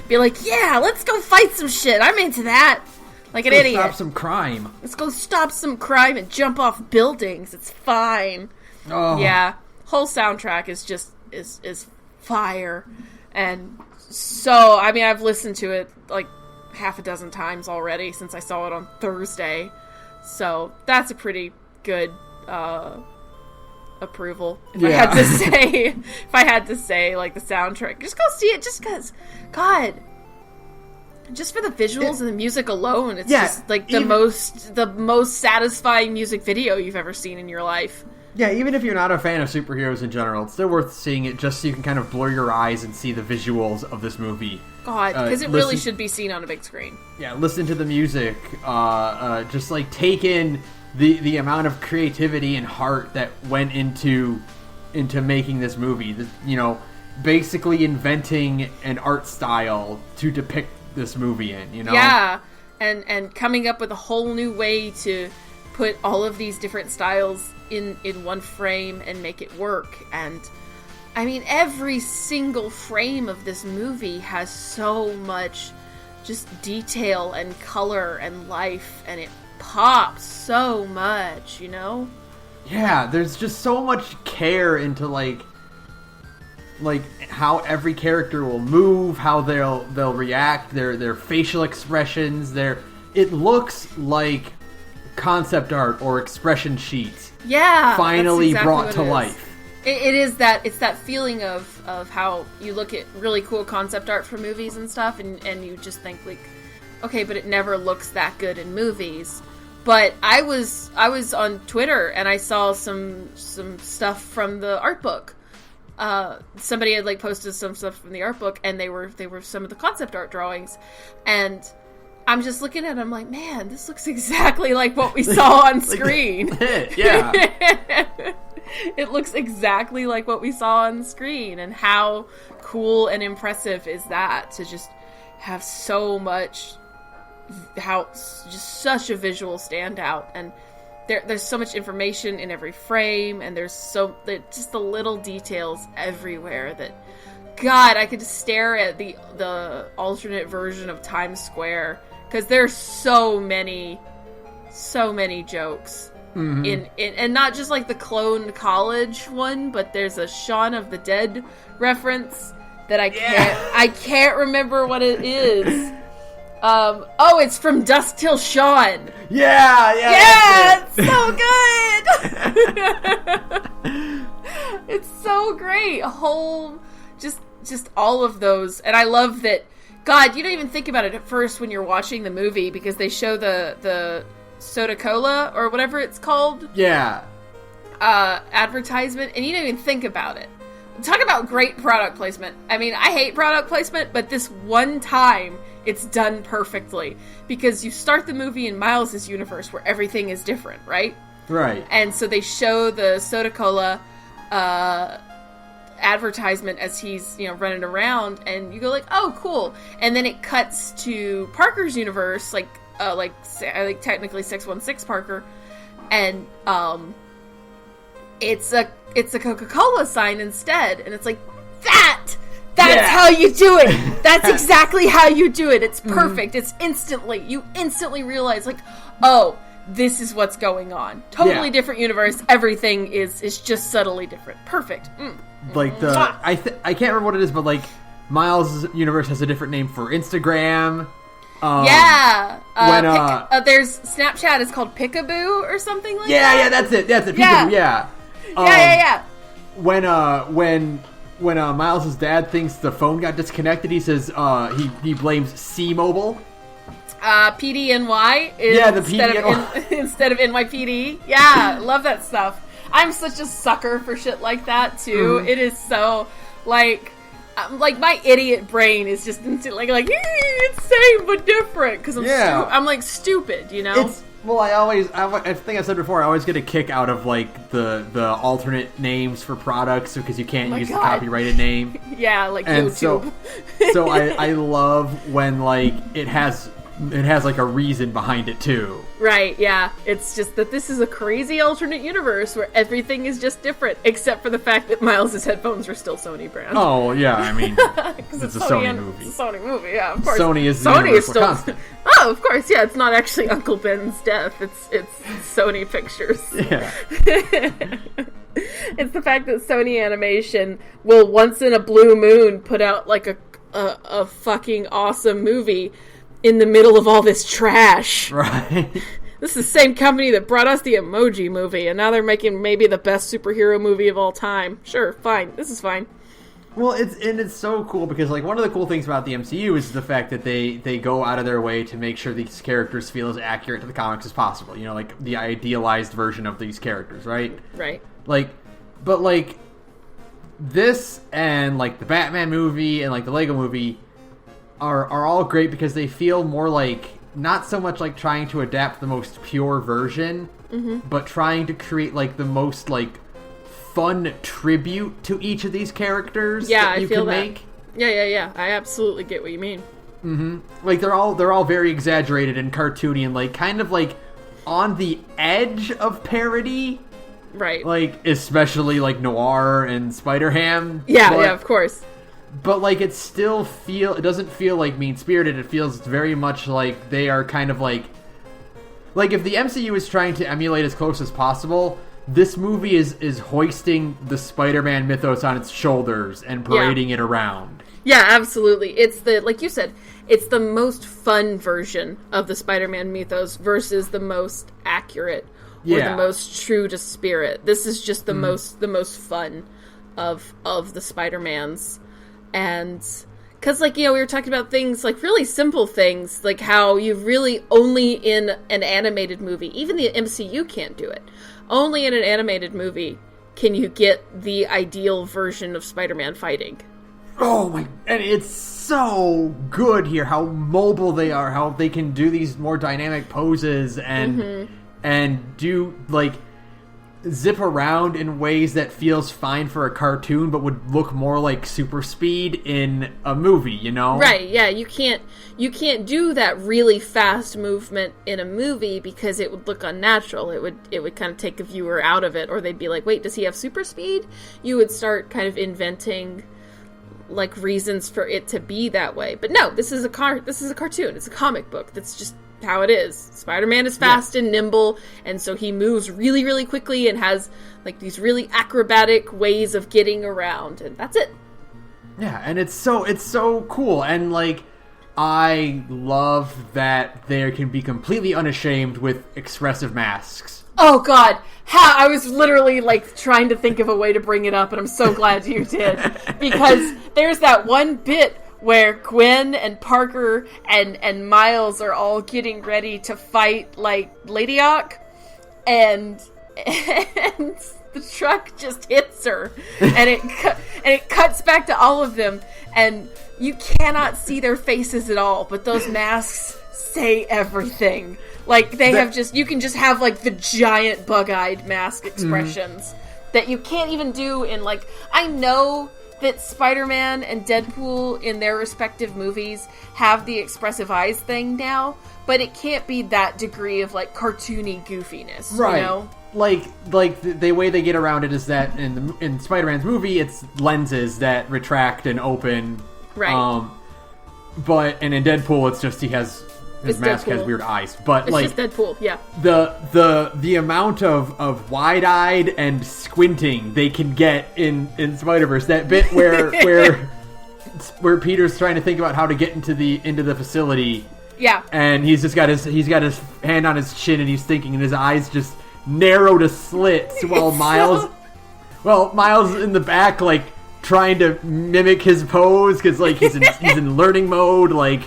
Be like, yeah, let's go fight some shit. I'm into that. Like an idiot. Stop some crime. Let's go stop some crime and jump off buildings. It's fine. Oh. Yeah. Whole soundtrack is just is fire. And so, I mean, I've listened to it like half a dozen times already since I saw it on Thursday. So that's a pretty good approval. If I had to say like the soundtrack, just go see it just because, God, just for the visuals and the music alone, it's just like the most satisfying music video you've ever seen in your life. Yeah, even if you're not a fan of superheroes in general, it's still worth seeing it just so you can kind of blur your eyes and see the visuals of this movie. God, because it really should be seen on a big screen. Yeah, listen to the music. Just like take in the amount of creativity and heart that went into making this movie. Basically inventing an art style to depict this movie in. Yeah, and coming up with a whole new way to put all of these different styles in one frame and make it work. And I mean, every single frame of this movie has so much just detail and color and life, and it pops so much, Yeah, there's just so much care into like how every character will move, how they'll react, their facial expressions, it looks like concept art or expression sheets. Yeah, finally brought to life. It's that feeling of how you look at really cool concept art for movies and stuff, and you just think like, okay, but it never looks that good in movies. But I was on Twitter and I saw some stuff from the art book. Somebody had like posted some stuff from the art book, and they were some of the concept art drawings, and I'm just looking at it, I'm like, man, this looks exactly like what we saw on screen. Yeah. It looks exactly like what we saw on screen, and how cool and impressive is that to just have so much, just such a visual standout, and there's so much information in every frame, and there's just the little details everywhere that, God, I could stare at the alternate version of Times Square, because there's so many jokes. Mm-hmm. And not just like the clone college one, but there's a Shaun of the Dead reference that I can't remember what it is. It's from Dusk Till Dawn. Yeah, it's so good. It's so great. A whole just all of those, and I love that. God, you don't even think about it at first when you're watching the movie, because they show the soda cola or whatever it's called. Yeah. Advertisement, and you don't even think about it. Talk about great product placement. I mean, I hate product placement, but this one time it's done perfectly, because you start the movie in Miles' universe where everything is different, right? Right. And so they show the soda cola advertisement as he's running around, and you go like, oh, cool. And then it cuts to Parker's universe, like technically 616 Parker, and it's a Coca-Cola sign instead, and it's like, that's how you do it. That's exactly how you do it. It's perfect. Mm-hmm. You instantly realize, like, oh, this is what's going on. Totally different universe. Everything is just subtly different. Perfect. Like I can't remember what it is, but like Miles' universe has a different name for Instagram. There's Snapchat is called Pickaboo or something like that. Yeah, that's it. Pickaboo, yeah. When Miles' dad thinks the phone got disconnected, he says he blames C-Mobile. PDNY instead of NYPD. Yeah, love that stuff. I'm such a sucker for shit like that too. It is so like my idiot brain is just instantly like it's same but different because I'm like stupid, you know. I think I said before, I always get a kick out of like the alternate names for products because you can't use the copyrighted name. Yeah, like and YouTube. So I love when like it has like a reason behind it too. Right, yeah. It's just that this is a crazy alternate universe where everything is just different, except for the fact that Miles' headphones are still Sony brand. Oh, yeah, I mean, it's a Sony movie. It's a Sony movie, yeah, of course. Sony is still constant. Oh, of course, yeah, it's not actually Uncle Ben's death. It's Sony Pictures. Yeah. It's the fact that Sony Animation will once in a blue moon put out like a fucking awesome movie in the middle of all this trash. Right. This is the same company that brought us the Emoji Movie, and now they're making maybe the best superhero movie of all time. Sure, fine. This is fine. Well, it's so cool because like one of the cool things about the MCU is the fact that they go out of their way to make sure these characters feel as accurate to the comics as possible. You know, like the idealized version of these characters, right? Right. But this and like the Batman movie and like the Lego movie are all great because they feel more like not so much like trying to adapt the most pure version, but trying to create like the most like fun tribute to each of these characters that you can make. Yeah. I absolutely get what you mean. Like they're all very exaggerated and cartoony and like kind of like on the edge of parody. Right. Like especially like Noir and Spider-Ham. Yeah, of course. But, like, it doesn't feel, like, mean-spirited. It feels very much like they are kind of, like... Like, if the MCU is trying to emulate as close as possible, this movie is hoisting the Spider-Man mythos on its shoulders and parading it around. Yeah, absolutely. It's like you said, it's the most fun version of the Spider-Man mythos versus the most accurate or the most true to spirit. This is just the most fun of the Spider-Mans. And because, like, you know, we were talking about things, like, really simple things, like how you really only in an animated movie, even the MCU can't do it, only in an animated movie can you get the ideal version of Spider-Man fighting. Oh my, and it's so good here, how mobile they are, how they can do these more dynamic poses and do, like, zip around in ways that feels fine for a cartoon but would look more like super speed in a movie, you know? Right, yeah, you can't do that really fast movement in a movie because it would look unnatural. It would kind of take a viewer out of it, or they'd be like, wait, does he have super speed? You would start kind of inventing like reasons for it to be that way. But no, this is a cartoon. It's a comic book. That's just how it is. Spider-Man is fast and nimble, and so he moves really, really quickly and has like these really acrobatic ways of getting around, and that's it. Yeah, and it's so cool, and like I love that they can be completely unashamed with expressive masks. Oh God, I was literally like trying to think of a way to bring it up, and I'm so glad you did, because there's that one bit where Gwen and Parker and Miles are all getting ready to fight, like, Lady Ock, and the truck just hits her, and it cuts back to all of them, and you cannot see their faces at all, but those masks say everything. Like, you can just have, like, the giant bug-eyed mask expressions that you can't even do in, like, I know that Spider-Man and Deadpool in their respective movies have the expressive eyes thing now, but it can't be that degree of, like, cartoony goofiness, right? You know? Like the way they get around it is that in Spider-Man's movie, it's lenses that retract and open. Right. And in Deadpool, it's just he has his mask has weird eyes, but it's just Deadpool. Yeah. The amount of wide-eyed and squinting they can get in Spider-Verse, that bit where Peter's trying to think about how to get into the facility. Yeah. And he's got his hand on his chin and he's thinking, and his eyes just narrow to slits while Miles in the back, like, trying to mimic his pose because, like, he's in learning mode, like.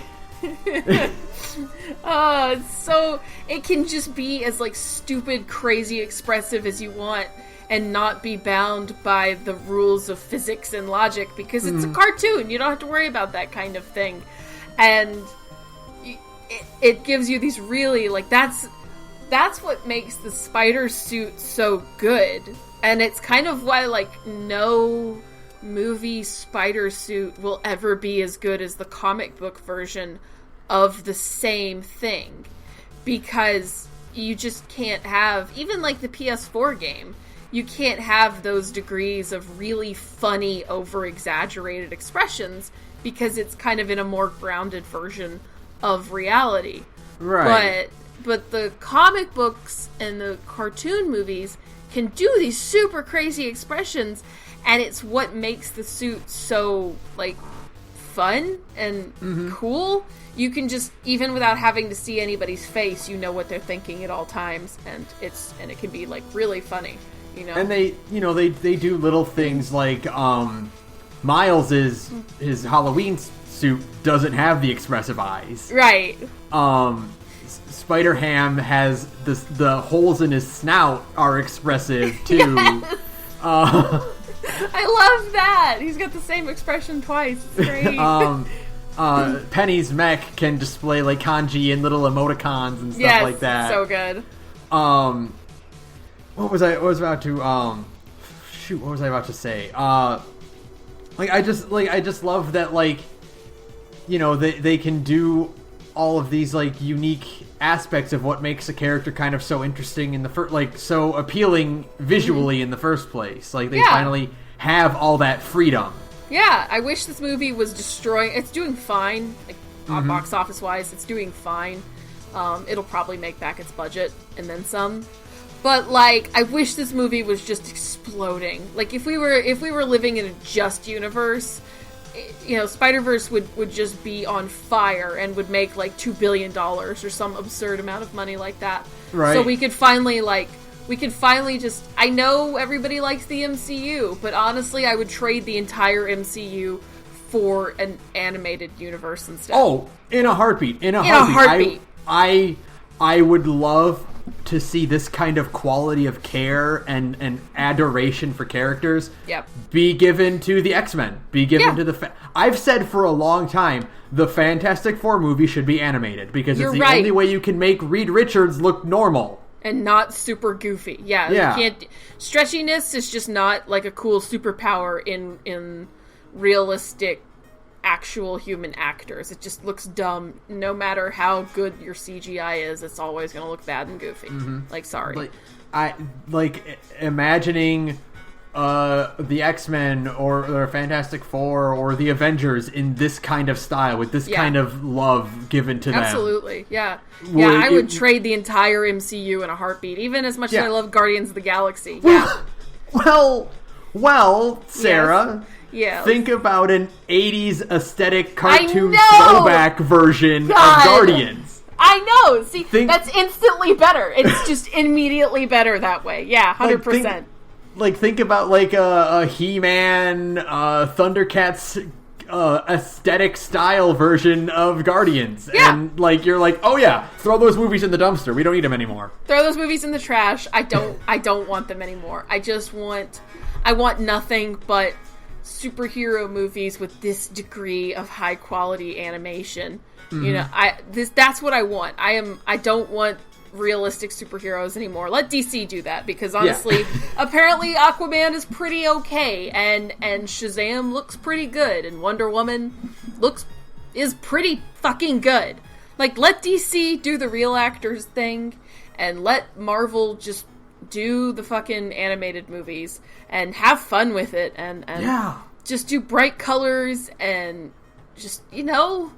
So it can just be as, like, stupid, crazy expressive as you want and not be bound by the rules of physics and logic because it's a cartoon. You don't have to worry about that kind of thing. And it gives you these really, like, that's what makes the spider suit so good. And it's kind of why, like, no movie spider suit will ever be as good as the comic book version of the same thing. Because you just can't have, even like the PS4 game, you can't have those degrees of really funny, over-exaggerated expressions because it's kind of in a more grounded version of reality. Right. But the comic books and the cartoon movies can do these super crazy expressions, and it's what makes the suit so, like, fun and cool. You can just, even without having to see anybody's face, you know what they're thinking at all times, and it can be, like, really funny, you know? And they do little things like, Miles his Halloween suit doesn't have the expressive eyes. Right. Spider-Ham has the holes in his snout are expressive too. Yes. I love that. He's got the same expression twice. It's great. Penny's mech can display like kanji and little emoticons and stuff like that. So good. What was I about to say? I just love that, like, you know, they can do all of these, like, unique aspects of what makes a character kind of so interesting in the first, like, so appealing visually in the first place. Like, they finally have all that freedom. Yeah, I wish this movie was destroying. It's doing fine, like, box office wise. It's doing fine. It'll probably make back its budget and then some. But, like, I wish this movie was just exploding. Like, if we were living in a just universe, you know, Spider-Verse would just be on fire and would make, like, $2 billion or some absurd amount of money like that. Right. So we could finally just, I know everybody likes the MCU, but honestly, I would trade the entire MCU for an animated universe instead. Oh, in a heartbeat. In a heartbeat. I would love to see this kind of quality of care and adoration for characters be given to the X-Men. Be given to the... I've said for a long time, the Fantastic Four movie should be animated because it's the only way you can make Reed Richards look normal. And not super goofy. Yeah. You can't... Stretchiness is just not, like, a cool superpower in realistic actual human actors. It just looks dumb. No matter how good your CGI is, it's always going to look bad and goofy. Like, sorry. Imagining the X-Men or Fantastic Four or the Avengers in this kind of style with this kind of love given to them. Absolutely, yeah. I would trade the entire MCU in a heartbeat, even as much as I love Guardians of the Galaxy. Well, Sarah... Yeah. Think about an 80s aesthetic cartoon throwback version of Guardians. I know! See, that's instantly better. It's just immediately better that way. Yeah, 100%. Think about, like, a He-Man, Thundercats aesthetic style version of Guardians. Yeah. And, like, you're like, oh yeah, throw those movies in the dumpster. We don't need them anymore. Throw those movies in the trash. I don't want them anymore. I want nothing but superhero movies with this degree of high quality animation. You know, that's what I want. I don't want realistic superheroes anymore. Let DC do that, because honestly, apparently Aquaman is pretty okay, and Shazam looks pretty good, and Wonder Woman is pretty fucking good. Like, let DC do the real actors thing, and let Marvel just do the fucking animated movies and have fun with it, and just do bright colors and just, you know,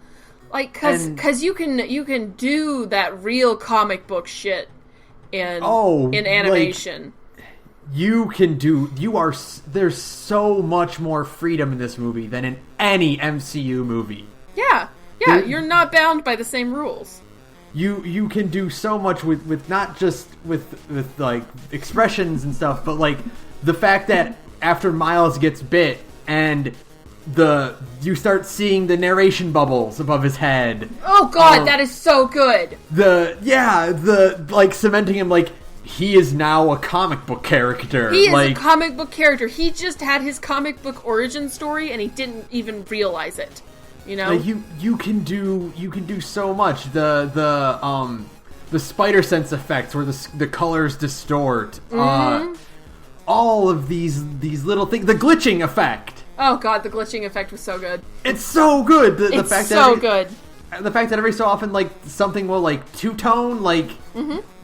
Like, cause you can do that real comic book shit in animation. There's so much more freedom in this movie than in any MCU movie. Yeah, you're not bound by the same rules. You can do so much with not just with like expressions and stuff, but like the fact that after Miles gets bit and you start seeing the narration bubbles above his head. Oh god, that is so good. The like cementing him like he is now a comic book character. He is a comic book character. He just had his comic book origin story and he didn't even realize it. You know? Like you can do so much. The spider sense effects where the colors distort. All of these little things. The glitching effect. Oh god, the glitching effect was so good. It's so good. The fact that good. The fact that every so often, like, something will, like, two-tone, like,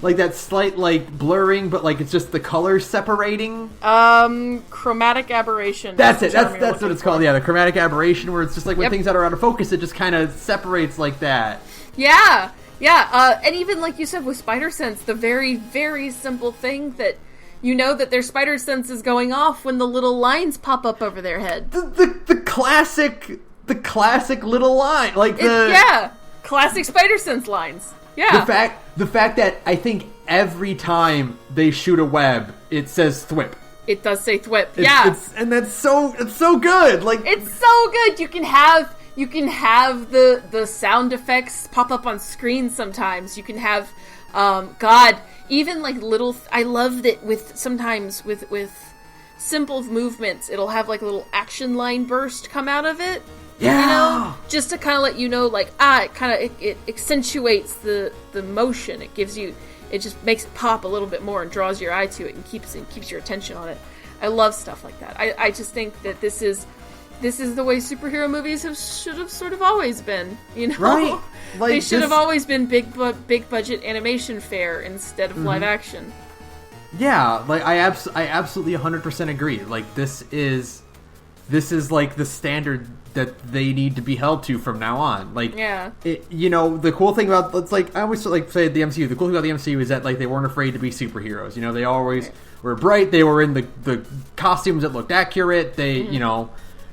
like that slight, like, blurring, but, like, it's just the colors separating. Chromatic aberration. That's it. That's what it's called. Yeah, the chromatic aberration, where it's just, like, when things that are out of focus, it just kind of separates like that. Yeah. And even, like you said, with spider sense, the very, very simple thing that you know that their spider sense is going off when the little lines pop up over their head. The classic little line, like classic spider sense lines. Yeah, the fact that I think every time they shoot a web, it says thwip. It does say thwip. And it's so good. Like it's so good. You can have the sound effects pop up on screen sometimes. You can have even like little. I love that with sometimes with simple movements, it'll have like a little action line burst come out of it. Yeah. You know, just to kind of let you know, like, it accentuates the motion. It just makes it pop a little bit more and draws your eye to it and keeps your attention on it. I love stuff like that. I just think that this is the way superhero movies should have sort of always been. You know, right? Like they should have always been big budget animation fare instead of live action. Yeah, like I absolutely 100% agree. Like this is like the standard that they need to be held to from now on. Like, the cool thing about, it's like, I always like say the MCU, the cool thing about the MCU is that, like, they weren't afraid to be superheroes. You know, they always were bright, they were in the costumes that looked accurate, they,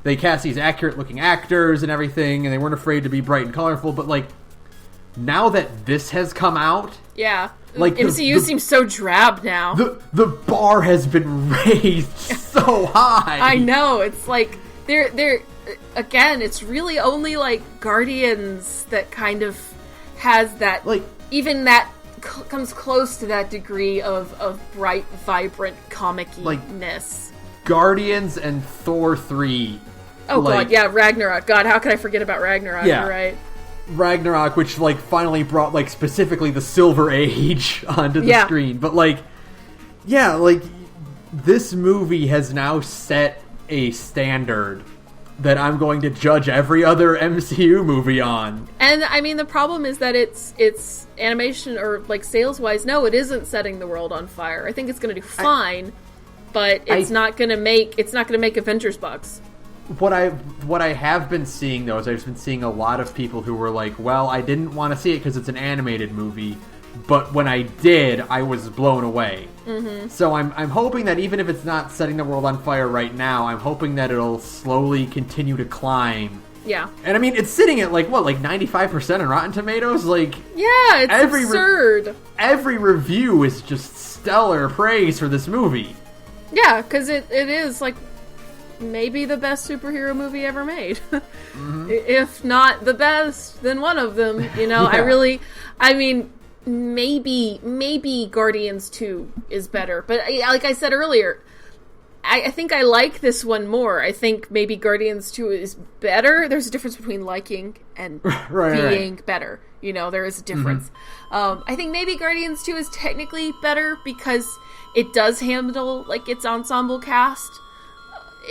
they cast these accurate looking actors and everything, and they weren't afraid to be bright and colorful, but, like, now that this has come out... Yeah. Like MCU seems so drab now. The bar has been raised so high. I know, it's like, they're again, it's really only like Guardians that kind of has that, like, even that comes close to that degree of bright, vibrant comic-ness. Like, Guardians and Thor 3. Oh god, yeah, Ragnarok. God, how could I forget about Ragnarok? Yeah. You're right. Ragnarok, which, like, finally brought, like, specifically the Silver Age onto the screen. But, like, this movie has now set a standard that I'm going to judge every other MCU movie on. And, I mean, the problem is that it's animation, or, like, sales-wise, no, it isn't setting the world on fire. I think it's going to do fine, but it's not going to make Avengers bucks. What I have been seeing, though, is I've been seeing a lot of people who were like, well, I didn't want to see it because it's an animated movie, but when I did, I was blown away. Mm-hmm. So I'm hoping that even if it's not setting the world on fire right now, I'm hoping that it'll slowly continue to climb. Yeah. And I mean, it's sitting at, like, 95% on Rotten Tomatoes? Like, yeah, it's absurd. Every review is just stellar praise for this movie. Yeah, because it is, like, maybe the best superhero movie ever made. Mm-hmm. If not the best, then one of them. You know, yeah. Maybe Guardians 2 is better. But like I said earlier, I think I like this one more. I think maybe Guardians 2 is better. There's a difference between liking and being better. You know, there is a difference. Mm-hmm. I think maybe Guardians 2 is technically better because it does handle, like, its ensemble cast.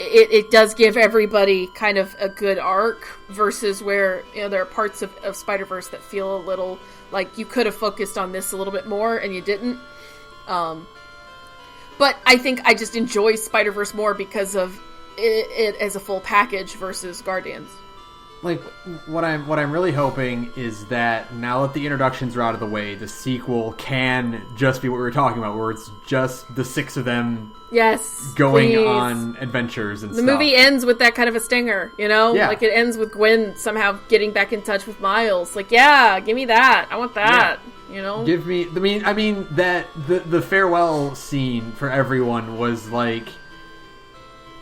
It does give everybody kind of a good arc versus where, you know, there are parts of Spider-Verse that feel a little like you could have focused on this a little bit more and you didn't. But I think I just enjoy Spider-Verse more because of it as a full package versus Guardians. like what I'm really hoping is that now that the introductions are out of the way, the sequel can just be what we were talking about, where it's just the 6 of them going on adventures and stuff. The movie ends with that kind of a stinger, you know? Yeah. Like, it ends with Gwen somehow getting back in touch with Miles. Like, yeah, give me that. I want that, you know? Give me... I mean, that... The farewell scene for everyone was, like...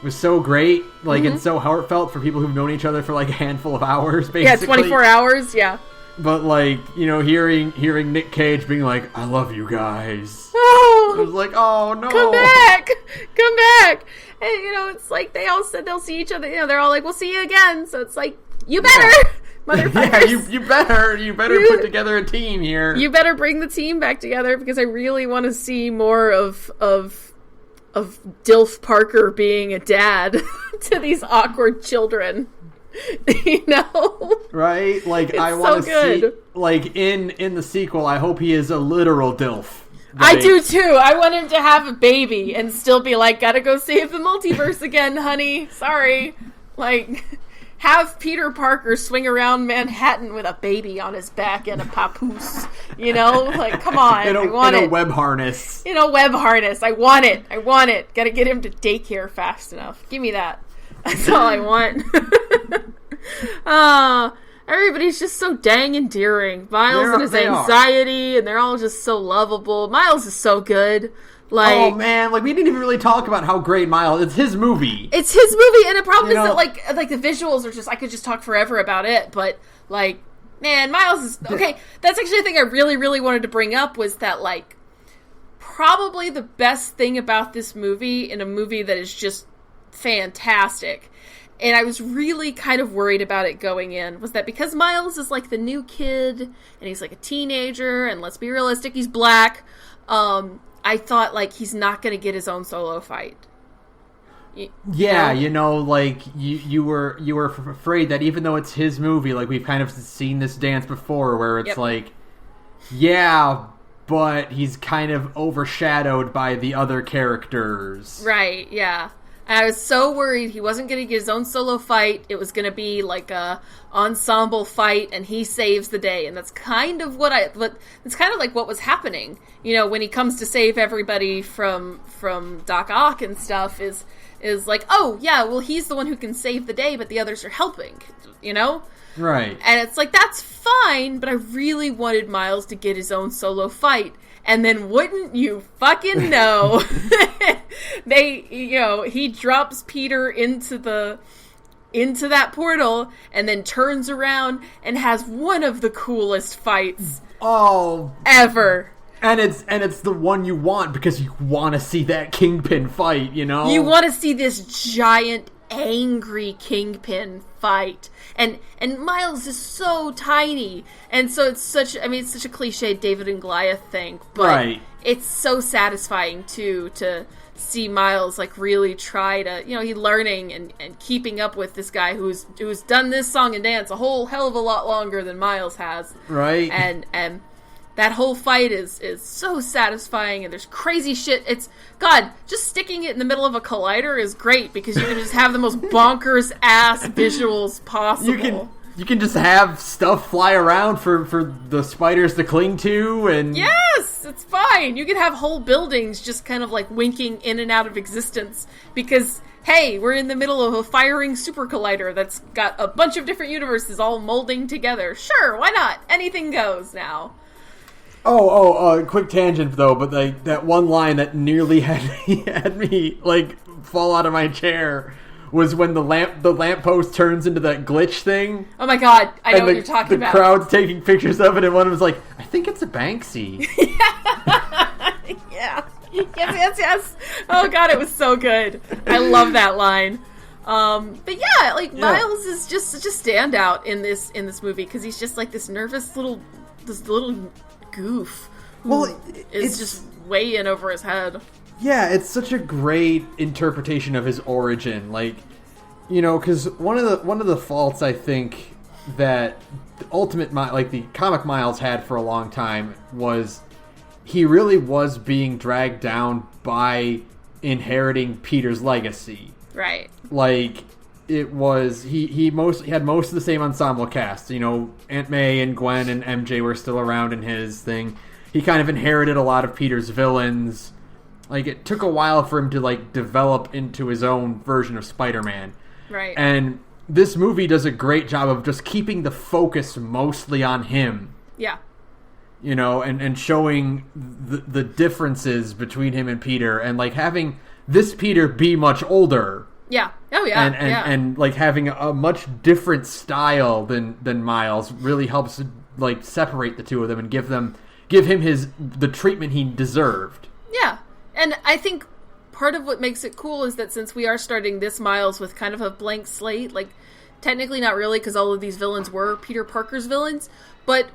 was so great, like, and so heartfelt for people who've known each other for, like, a handful of hours, basically. Yeah, 24 hours, yeah. But, like, you know, hearing Nick Cage being like, I love you guys. Oh! I was like, oh, no. Come back! Come back! And, you know, it's like, they all said they'll see each other, you know, they're all like, we'll see you again, so it's like, you better! Yeah. Motherfuckers. Yeah, you better put together a team here. You better bring the team back together, because I really want to see more of Dilf Parker being a dad to these awkward children. You know? Right? Like, I want to see, like, in the sequel, I hope he is a literal Dilf. I do too. I want him to have a baby and still be like, gotta go save the multiverse again, honey. Sorry. Like, have Peter Parker swing around Manhattan with a baby on his back and a papoose. You know? Like, come on. In a web harness. In a web harness. I want it. Gotta get him to daycare fast enough. Give me that. That's all I want. Everybody's just so dang endearing. Miles and his anxiety, and they're all just so lovable. Miles is so good. Like, oh man, like we didn't even really talk about how great Miles. It's his movie. It's his movie, and the problem is that like the visuals are just. I could just talk forever about it, but like, man, Miles is okay. That's actually the thing I really, really wanted to bring up was that like probably the best thing about this movie in a movie that is just fantastic. And I was really kind of worried about it going in, was that because Miles is like the new kid, and he's like a teenager, and let's be realistic, he's black, I thought like he's not going to get his own solo fight. You know, like you were afraid that even though it's his movie, like we've kind of seen this dance before where it's like, yeah, but he's kind of overshadowed by the other characters. Right, yeah. And I was so worried he wasn't going to get his own solo fight. It was going to be like a ensemble fight, and he saves the day. And that's kind of it's kind of like what was happening. You know, when he comes to save everybody from Doc Ock and stuff, is like, oh yeah, well he's the one who can save the day, but the others are helping. You know, right? And it's like that's fine, but I really wanted Miles to get his own solo fight. And then wouldn't you fucking know, he drops Peter into that portal and then turns around and has one of the coolest fights ever. And it's the one you want because you want to see that Kingpin fight, you know? You want to see this giant angry Kingpin fight. And Miles is so tiny, and so it's such a cliche David and Goliath thing, but it's so satisfying too to see Miles like really try to, you know, he's learning and keeping up with this guy who's done this song and dance a whole hell of a lot longer than Miles has. Right. And that whole fight is so satisfying, and there's crazy shit. It's, God, just sticking it in the middle of a collider is great, because you can just have the most bonkers-ass visuals possible. You can just have stuff fly around for the spiders to cling to, and... Yes! It's fine! You can have whole buildings just kind of, like, winking in and out of existence, because, hey, we're in the middle of a firing super collider that's got a bunch of different universes all molding together. Sure, why not? Anything goes now. Quick tangent though, but like that one line that nearly had me like fall out of my chair was when the lamppost turns into that glitch thing. Oh my god, I know what you're talking about. The crowd's taking pictures of it, and one of them was like, I think it's a Banksy. Yeah. Yes. Oh god, it was so good. I love that line. But yeah, like Miles is just such a standout in this movie, because he's just like this nervous little goof is just way in over his head. Yeah, it's such a great interpretation of his origin, like, you know, because one of the faults I think that the comic Miles had for a long time was he really was being dragged down by inheriting Peter's legacy. Right. Like, it was he had most of the same ensemble cast. You know, Aunt May and Gwen and MJ were still around in his thing. He kind of inherited a lot of Peter's villains. Like, it took a while for him to, like, develop into his own version of Spider-Man. Right. And this movie does a great job of just keeping the focus mostly on him. Yeah. You know, and showing the differences between him and Peter, and, like, having this Peter be much older. Yeah. Oh, yeah. And like, having a much different style than Miles really helps, like, separate the two of them and give him the treatment he deserved. Yeah. And I think part of what makes it cool is that since we are starting this Miles with kind of a blank slate, like, technically not really, because all of these villains were Peter Parker's villains, but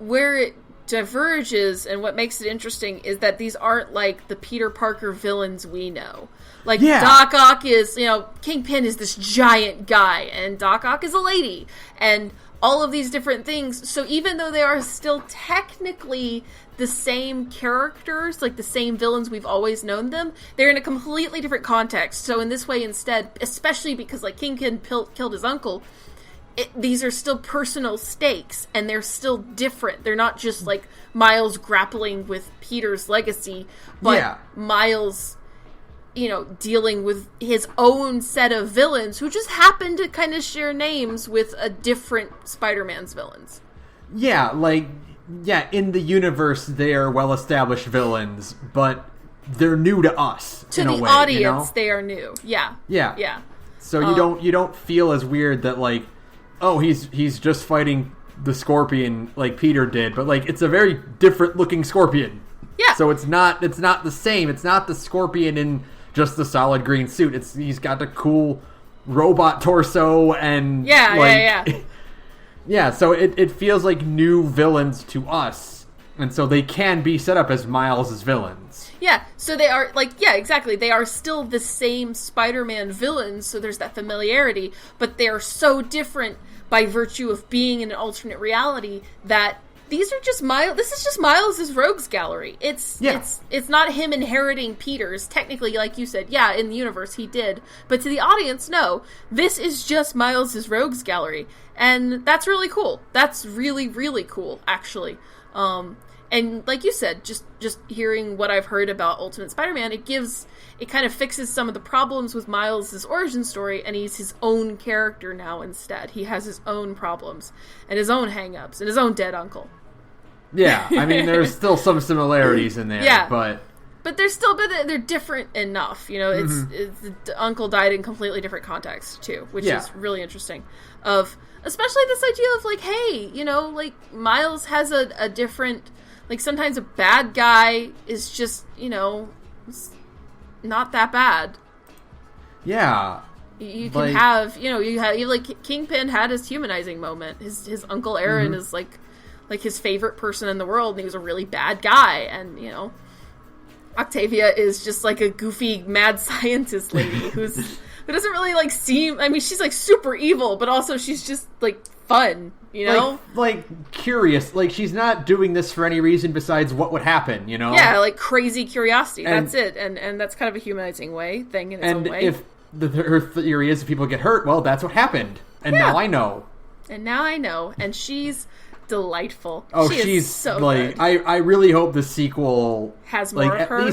where it diverges and what makes it interesting is that these aren't, like, the Peter Parker villains we know. Like, Doc Ock is, you know, Kingpin is this giant guy, and Doc Ock is a lady, and all of these different things. So even though they are still technically the same characters, like the same villains we've always known them, they're in a completely different context. So in this way, instead, especially because, like, Kingpin killed his uncle, these are still personal stakes, and they're still different. They're not just, like, Miles grappling with Peter's legacy, but Miles, you know, dealing with his own set of villains who just happen to kind of share names with a different Spider-Man's villains. Yeah, like, in the universe, they are well-established villains, but they're new to us. To in the a way, audience, you know? they are new. Yeah. So you don't feel as weird that, like, oh, he's just fighting the Scorpion like Peter did, but, like, it's a very different looking Scorpion. Yeah. So it's not the same. It's not the Scorpion in just the solid green suit. He's got the cool robot torso and yeah, so it feels like new villains to us, and so they can be set up as Miles' villains. Yeah, so they are, like, yeah, exactly. They are still the same Spider-Man villains, so there's that familiarity, but they are so different by virtue of being in an alternate reality that these are just this is just Miles' rogues gallery. It's not him inheriting Peter's. Technically, like you said, yeah, in the universe he did. But to the audience, no. This is just Miles' rogues gallery. And that's really cool. That's really, really cool, actually. And like you said, just hearing what I've heard about Ultimate Spider-Man, it kind of fixes some of the problems with Miles' origin story, and he's his own character now instead. He has his own problems, and his own hang-ups, and his own dead uncle. Yeah, I mean, there's still some similarities in there, but they're different enough. You know, it's the uncle died in completely different context too, which is really interesting. Especially this idea of, like, hey, you know, like, Miles has a different, like, sometimes a bad guy is just, you know, not that bad. Yeah. You can have, you know, like, Kingpin had his humanizing moment. His Uncle Aaron is, like his favorite person in the world, and he was a really bad guy, and, you know, Octavia is just, like, a goofy mad scientist lady who doesn't really, like, seem, I mean, she's, like, super evil, but also she's just, like, fun, you know? Like curious. Like, she's not doing this for any reason besides what would happen, you know? Yeah, like, crazy curiosity. That's it. And that's kind of a humanizing thing in its own way. And if her theory is if people get hurt, well, that's what happened. And now I know. And she's delightful. Oh, she's so like good. I really hope the sequel has more of her.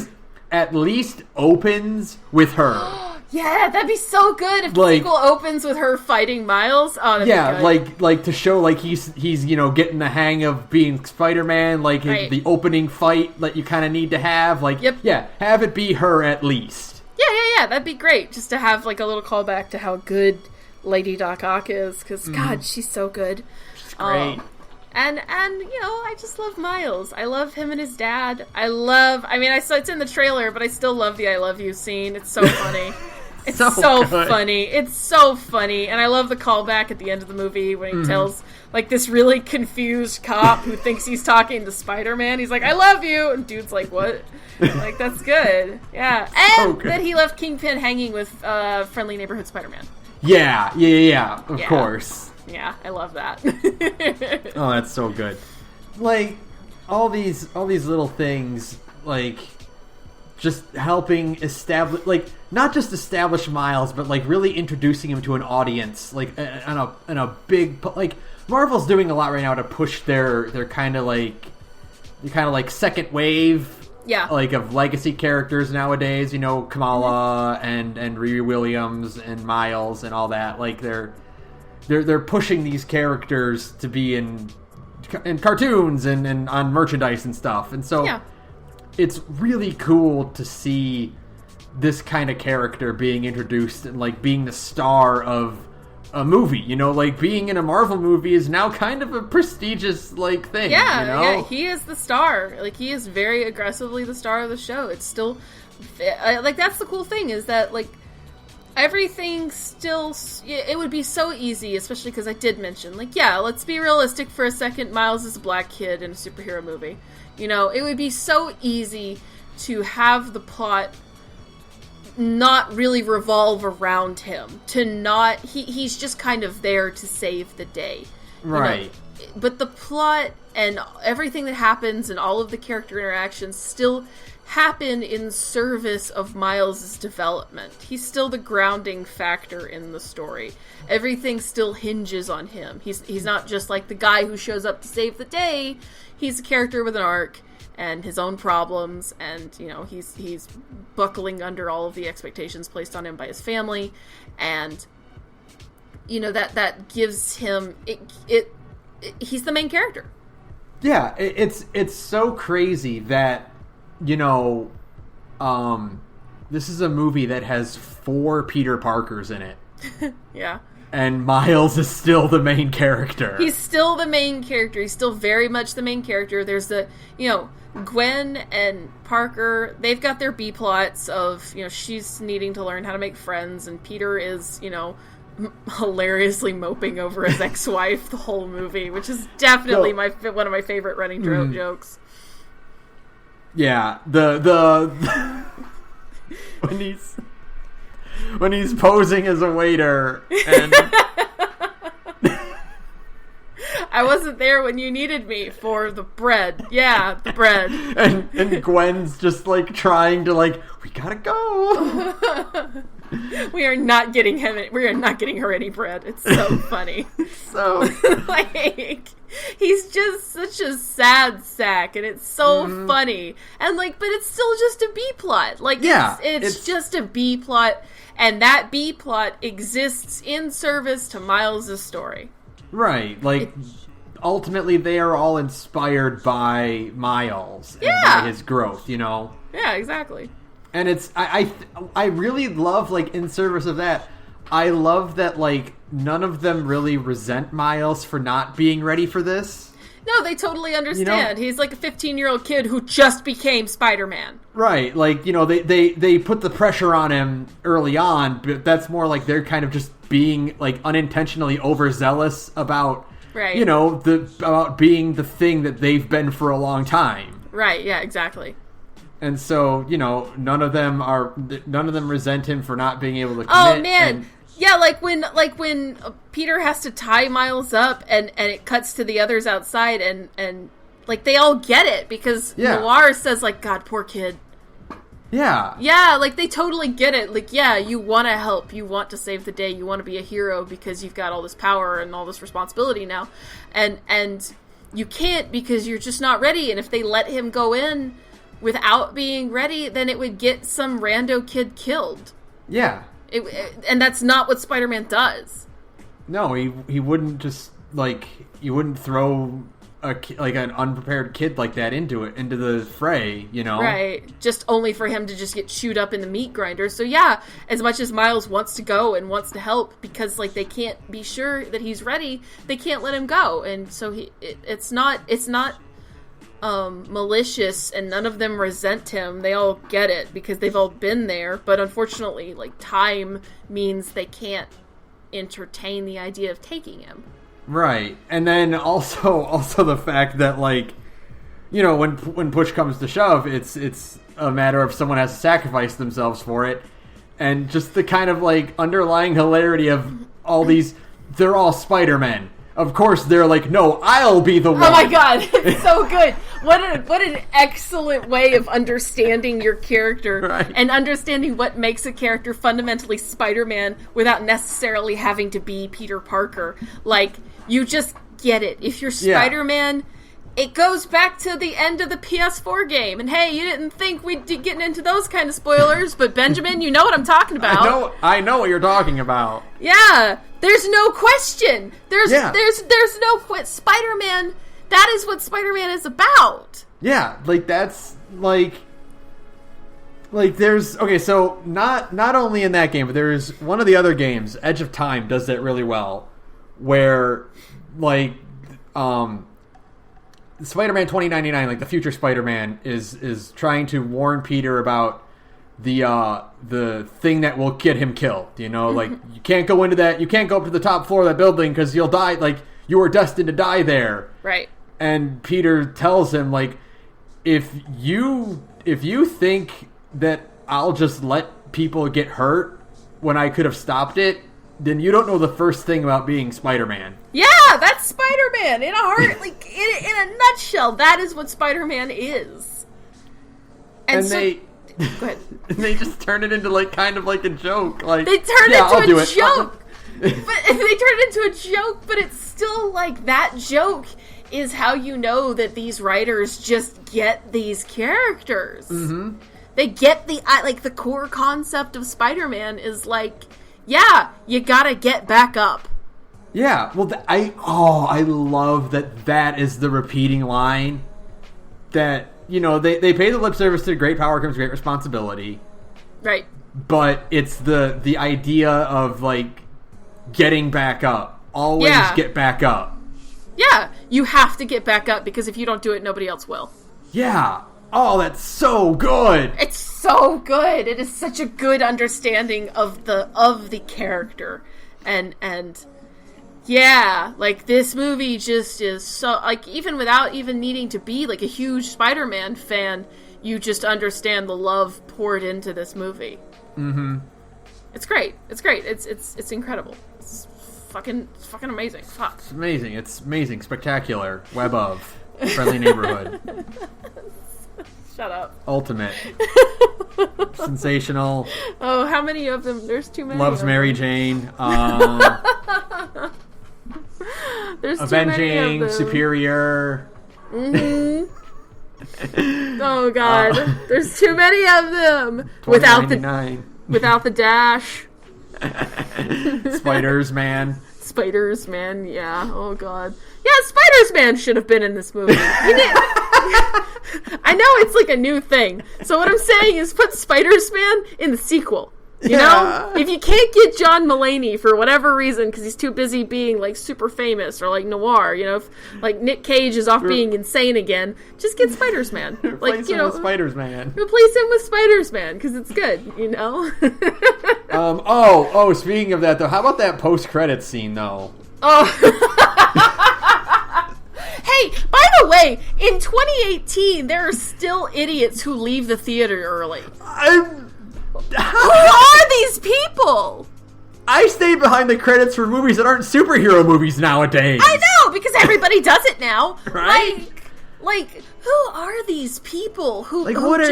At least opens with her. Yeah, that'd be so good if the sequel opens with her fighting Miles. Oh, that'd be good. like to show, like, he's you know, getting the hang of being Spider-Man, like the opening fight that you kind of need to have, like, have it be her at least. Yeah, that'd be great, just to have, like, a little callback to how good Lady Doc Ock is, because God, she's so good. She's great. And you know, I just love Miles. I love him and his dad. I mean, I saw it's in the trailer, but I still love the I love you scene. It's so funny. It's so funny. It's so funny. And I love the callback at the end of the movie when he tells, like, this really confused cop who thinks he's talking to Spider-Man. He's like, I love you. And dude's like, what? Like, that's good. Yeah. And that he left Kingpin hanging with Friendly Neighborhood Spider-Man. Yeah. Of course. Yeah, I love that. Oh, that's so good. Like, all these little things, like, just helping establish, like, not just establish Miles, but like really introducing him to an audience, like in a big, like, Marvel's doing a lot right now to push their kind of like second wave, like, of legacy characters nowadays. You know, Kamala and Riri Williams and Miles and all that. Like, they're pushing these characters to be in cartoons and on merchandise and stuff. And so it's really cool to see this kind of character being introduced and, like, being the star of a movie. You know, like, being in a Marvel movie is now kind of a prestigious, like, thing. Yeah, you know? Yeah, he is the star. Like, he is very aggressively the star of the show. It's still, like, that's the cool thing, is that, like, everything still, it would be so easy, especially because I did mention, like, yeah, let's be realistic for a second, Miles is a black kid in a superhero movie. You know, it would be so easy to have the plot not really revolve around him, to not, he's just kind of there to save the day. Right. You know? But the plot and everything that happens and all of the character interactions still happen in service of Miles' development. He's still the grounding factor in the story. Everything still hinges on him. He's not just like the guy who shows up to save the day. He's a character with an arc and his own problems, and, you know, he's buckling under all of the expectations placed on him by his family, and, you know, that gives him he's the main character. Yeah, it's so crazy that, you know, this is a movie that has 4 Peter Parkers in it. Yeah. And Miles is still the main character. He's still the main character. He's still very much the main character. There's the, you know, Gwen and Parker, they've got their B-plots of, you know, she's needing to learn how to make friends, and Peter is, you know, hilariously moping over his ex-wife the whole movie, which is definitely one of my favorite running jokes. Yeah, the when he's posing as a waiter and I wasn't there when you needed me for the bread. Yeah, the bread. And Gwen's just, like, trying to, like, we gotta go. We are not getting her any bread. It's so funny. So like, he's just such a sad sack, and it's so funny. And, like, but it's still just a B plot. Like, yeah, it's just a B plot, and that B plot exists in service to Miles' story. Right, like, ultimately they are all inspired by Miles and by his growth, you know? Yeah, exactly. And it's, I really love, like, in service of that, I love that, like, none of them really resent Miles for not being ready for this. No, they totally understand. You know? He's like a 15-year-old kid who just became Spider-Man. Right, like, you know, they put the pressure on him early on, but that's more like they're kind of just being, like, unintentionally overzealous about, you know, about being the thing that they've been for a long time. Right, yeah, exactly. And so, you know, none of them resent him for not being able to commit. Oh, man. Yeah, like when Peter has to tie Miles up and it cuts to the others outside and like, they all get it because Noir says, like, God, poor kid. Yeah. Yeah, like, they totally get it. Like, yeah, you want to help. You want to save the day. You want to be a hero because you've got all this power and all this responsibility now. And you can't because you're just not ready. And if they let him go in without being ready, then it would get some rando kid killed. Yeah. And that's not what Spider-Man does. No, he wouldn't just, like, you wouldn't throw an unprepared kid like that into the fray, you know? Right. Just only for him to just get chewed up in the meat grinder. So yeah, as much as Miles wants to go and wants to help, because, like, they can't be sure that he's ready, they can't let him go. And so it's not malicious, and none of them resent him. They all get it because they've all been there, but unfortunately, like, time means they can't entertain the idea of taking him. Right. And then also the fact that, like, you know, when push comes to shove, it's a matter of someone has to sacrifice themselves for it, and just the kind of, like, underlying hilarity of all these, they're all Spider-Men. Of course, they're like, no, I'll be the one. Oh my god, it's so good. What an excellent way of understanding your character, right. And understanding what makes a character fundamentally Spider-Man without necessarily having to be Peter Parker. Like, you just get it. If you're Spider-Man, it goes back to the end of the PS4 game. And hey, you didn't think we'd be getting into those kind of spoilers, but Benjamin, you know what I'm talking about. I know what you're talking about. Yeah, there's no question. There's no Spider-Man. That is what Spider-Man is about. Yeah, like that's like there's so not only in that game, but there's one of the other games, Edge of Time, does that really well, where like Spider-Man 2099, like the future Spider-Man is trying to warn Peter about the thing that will get him killed. You know, like you can't go up to the top floor of that building because you'll die. Like you were destined to die there. Right. And Peter tells him, like, if you think that I'll just let people get hurt when I could have stopped it, then you don't know the first thing about being Spider-Man. Yeah, that's Spider-Man in a heart, like in a nutshell. That is what Spider-Man is. And they go ahead. They just turn it into like kind of like a joke. Like they turn it into a joke. But they turn it into a joke, but it's still like that joke is how you know that these writers just get these characters. Mm-hmm. They get the core concept of Spider-Man is like, yeah, you gotta get back up. Yeah, well, I love that is the repeating line. That, you know, they pay the lip service to great power comes great responsibility. Right. But it's the idea of, like, getting back up. Always get back up. Yeah, you have to get back up because if you don't do it, nobody else will. Yeah. Oh, that's so good. It's so good. It is such a good understanding of the character. And yeah, like this movie just is so, like, even without even needing to be like a huge Spider-Man fan, you just understand the love poured into this movie. Mm-hmm. It's great. It's great. It's incredible. It's fucking amazing. Fuck. It's amazing. It's amazing. Spectacular. Web of. Friendly neighborhood. Shut up. Ultimate. Sensational. Oh, how many of them? There's too many. Loves Mary Jane. There's avenging, too many of them. Superior. Mm-hmm. Oh God, there's too many of them. Without the dash. Spiders Man, yeah. Oh God, yeah. Spiders Man should have been in this movie. I know it's like a new thing. So what I'm saying is, put Spiders Man in the sequel. You know, if you can't get John Mulaney for whatever reason because he's too busy being like super famous or like noir, you know, if, like Nick Cage is off being insane again, just get Spiders Man. Replace him with Spiders Man. Replace him with Spiders Man because it's good, you know. Speaking of that though, how about that post-credits scene though? Oh. Hey, by the way, in 2018, there are still idiots who leave the theater early. Who are these people? I stay behind the credits for movies that aren't superhero movies nowadays. I know, because everybody does it now. Right? Like who are these people who what are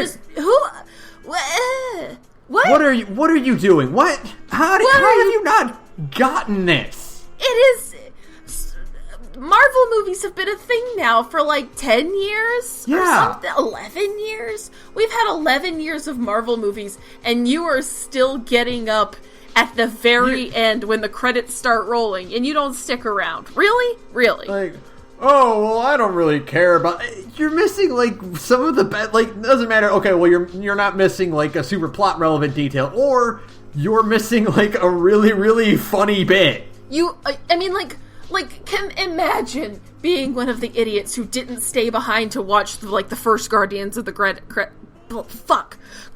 you doing? How have you not gotten this? It is. Marvel movies have been a thing now for like 10 years? Yeah. Or something. 11 years? We've had 11 years of Marvel movies, and you are still getting up at the very end when the credits start rolling, and you don't stick around. Really? Really? Like, oh, well, I don't really care about... You're missing, like, some of the... Like, doesn't matter. Okay, well, you're not missing, like, a super plot-relevant detail, or you're missing, like, a really, really funny bit. Can imagine being one of the idiots who didn't stay behind to watch the first Guardians of the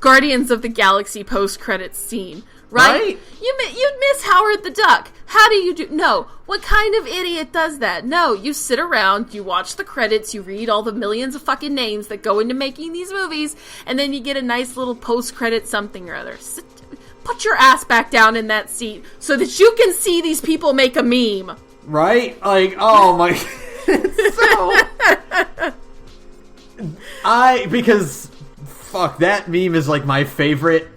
Guardians of the Galaxy post-credits scene, right? You'd miss Howard the Duck. How do you do? No, what kind of idiot does that? No, you sit around, you watch the credits, you read all the millions of fucking names that go into making these movies, and then you get a nice little post-credit something or other. Put your ass back down in that seat so that you can see these people make a meme. Right? Like, oh my... Because fuck, that meme is like my favorite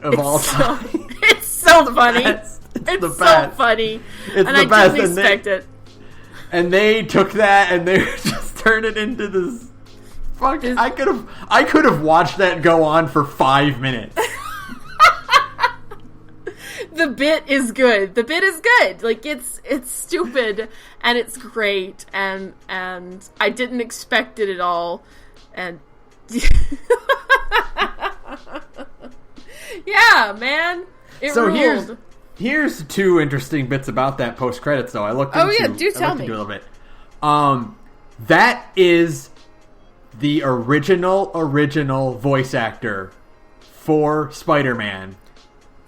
of all time. It's so funny. It's the so best. Funny. And I didn't expect it. And they took that and they just turned it into this. Fuck! I could have watched that go on for 5 minutes. The bit is good. Like it's stupid and it's great and I didn't expect it at all. And yeah, man, it ruled. Here's 2 interesting bits about that post credits though. I looked into. Oh yeah, do tell me a little bit. That is the original voice actor for Spider-Man.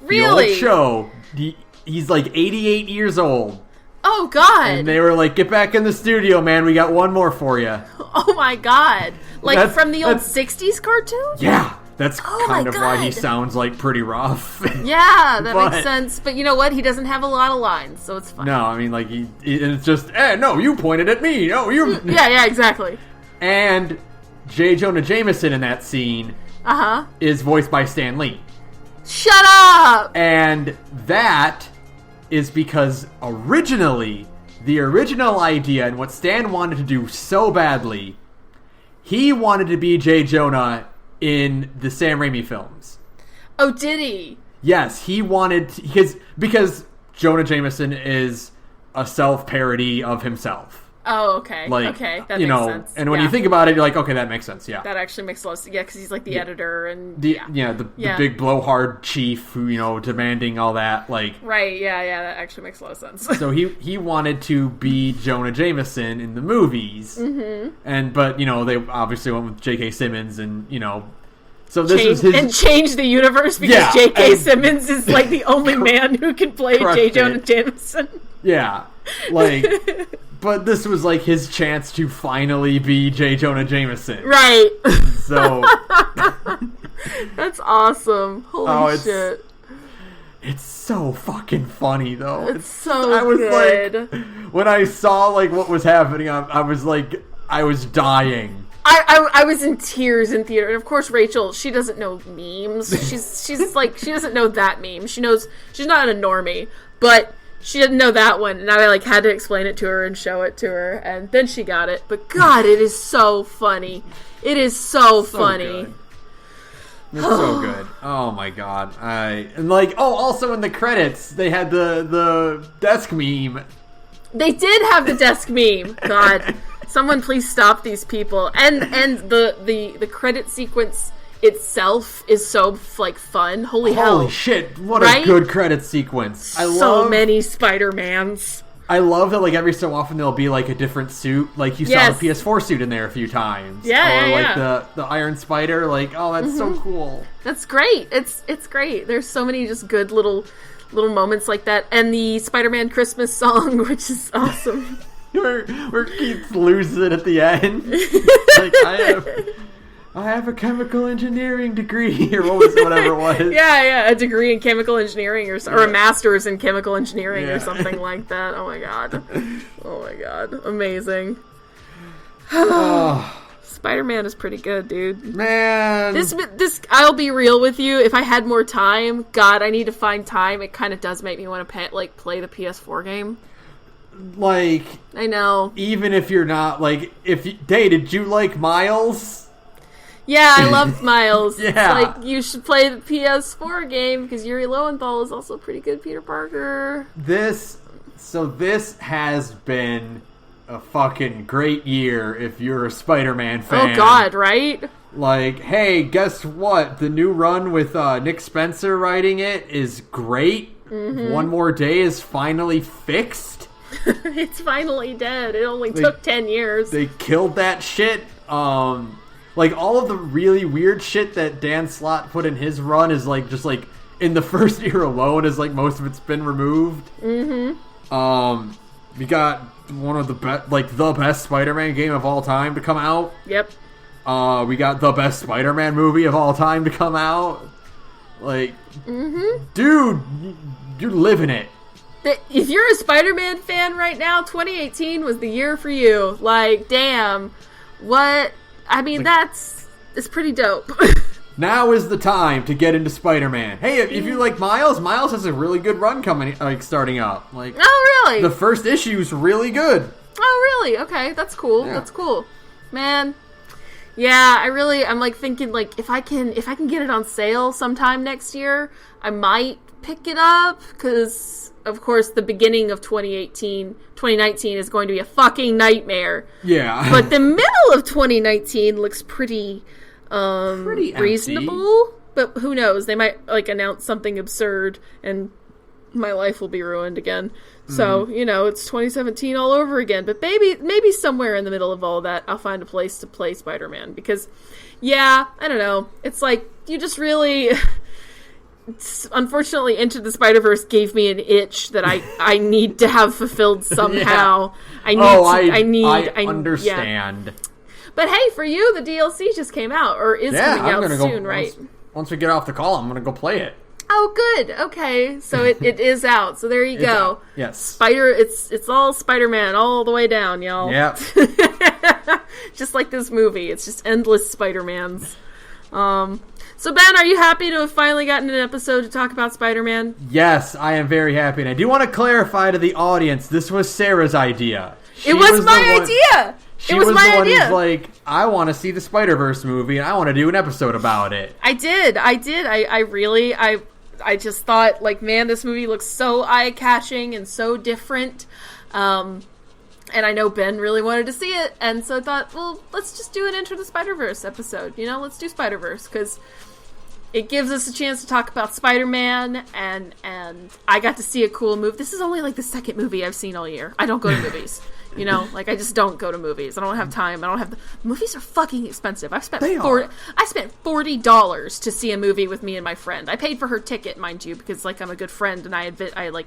Really? The old show. He's like 88 years old. Oh, God. And they were like, get back in the studio, man. We got one more for you. Oh, my God. Like from the old 60s cartoon? Yeah. That's kind of why he sounds like pretty rough. Yeah, that makes sense. But you know what? He doesn't have a lot of lines, so it's fine. No, I mean, like, it's just, no, you pointed at me. No, you... Yeah, exactly. And J. Jonah Jameson in that scene is voiced by Stan Lee. Shut up! And that is because originally, the original idea and what Stan wanted to do so badly, he wanted to be J. Jonah in the Sam Raimi films. Oh, did he? Yes, he wanted... Because Jonah Jameson is a self-parody of himself. Oh, okay. Like, okay, that makes sense. And when you think about it, you're like, okay, that makes sense, yeah. That actually makes a lot of sense. Yeah, because he's like the editor and... The big blowhard chief who, demanding all that, like... Right, yeah, that actually makes a lot of sense. So he wanted to be Jonah Jameson in the movies. Mm-hmm. But, they obviously went with J.K. Simmons and, So this is his... And change the universe because J.K. Simmons is, like, the only man who can play J. Jonah Jameson. Yeah, like... But this was, like, his chance to finally be J. Jonah Jameson. Right. So... That's awesome. Holy shit. It's so fucking funny, though. It's so good. Like, when I saw, like, what was happening, I was, like, I was dying. I was in tears in theater. And, of course, Rachel, she doesn't know memes. She's like, she doesn't know that meme. She knows... She's not a normie, but... She didn't know that one, and I had to explain it to her and show it to her, and then she got it. But God, it is so funny. It is so funny. Good. It's so good. Oh my God. Also in the credits, they had the desk meme. They did have the desk meme. God, someone please stop these people. And the credit sequence itself is so fun. Holy hell. Holy shit, what a good credit sequence. So many Spider-Mans. I love that every so often there'll be a different suit. Like you saw the PS4 suit in there a few times. Yeah, the Iron Spider, that's so cool. That's great. It's great. There's so many just good little moments like that. And the Spider-Man Christmas song, which is awesome. where Keith loses it at the end. I have a chemical engineering degree, or whatever it was. Yeah, a degree in chemical engineering, or a master's in chemical engineering, or something like that. Oh my god, amazing. Spider-Man is pretty good, dude. Man, this I'll be real with you. If I had more time, God, I need to find time. It kind of does make me want to play the PS4 game. I know. Even if you're not did you like Miles? Yeah, I loved Miles. Yeah. It's you should play the PS4 game because Yuri Lowenthal is also pretty good Peter Parker. This has been a fucking great year if you're a Spider-Man fan. Oh God, right? Hey, guess what? The new run with Nick Spencer writing it is great. Mm-hmm. One More Day is finally fixed. It's finally dead. It only took 10 years. They killed that shit. All of the really weird shit that Dan Slott put in his run is just in the first year alone is most of it's been removed. Mm-hmm. We got one of the best Spider-Man game of all time to come out. Yep. We got the best Spider-Man movie of all time to come out. Dude, you're living it. If you're a Spider-Man fan right now, 2018 was the year for you. Damn, what I mean, it's pretty dope. Now is the time to get into Spider-Man. Hey, if you like Miles has a really good run starting up. Like, oh, really? The first issue's really good. Oh, really? Okay, that's cool. Yeah. That's cool. Man. Yeah, I'm like thinking like if I can get it on sale sometime next year, I might pick it up because of course the beginning of 2019 is going to be a fucking nightmare. Yeah. But the middle of 2019 looks pretty reasonable, empty. But who knows? They might like announce something absurd and my life will be ruined again. So, it's 2017 all over again. But maybe somewhere in the middle of all of that, I'll find a place to play Spider-Man. Because, I don't know. It's like, you just really... Unfortunately, Into the Spider-Verse gave me an itch that I need to have fulfilled somehow. I understand. Yeah. But hey, for you, the DLC just came out, or is coming out soon, right? Once we get off the call, I'm going to go play it. Oh, good. Okay, so it is out. So there you go. Out. Yes. It's all Spider-Man all the way down, y'all. Yep. Just like this movie. It's just endless Spider-Mans. So Ben, are you happy to have finally gotten an episode to talk about Spider-Man? Yes, I am very happy. And I do want to clarify to the audience, this was Sarah's idea. It was my idea! She was my idea. Who's like, I want to see the Spider-Verse movie, and I want to do an episode about it. I did. I just thought, like, man, this movie looks so eye-catching and so different. And I know Ben really wanted to see it, and so I thought, well, let's just do an Enter the Spider-Verse episode. Let's do Spider-Verse, because it gives us a chance to talk about Spider-Man, and I got to see a cool movie. This is only, like, the second movie I've seen all year. I don't go to movies. I just don't go to movies. I don't have time. Movies are fucking expensive. I spent $40 to see a movie with me and my friend. I paid for her ticket, mind you, because like I'm a good friend and I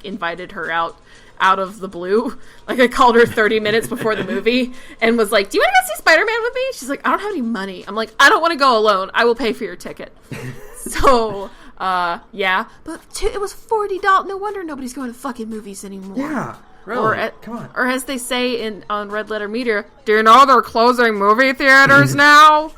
invited her out of the blue. Like I called her 30 minutes before the movie and was like, "Do you want to go see Spider-Man with me?" She's like, "I don't have any money." I'm like, "I don't want to go alone. I will pay for your ticket." So, yeah, but it was $40. No wonder nobody's going to fucking movies anymore. Yeah. Really? Come on. Or as they say on Red Letter Media, do you know they're closing movie theaters now?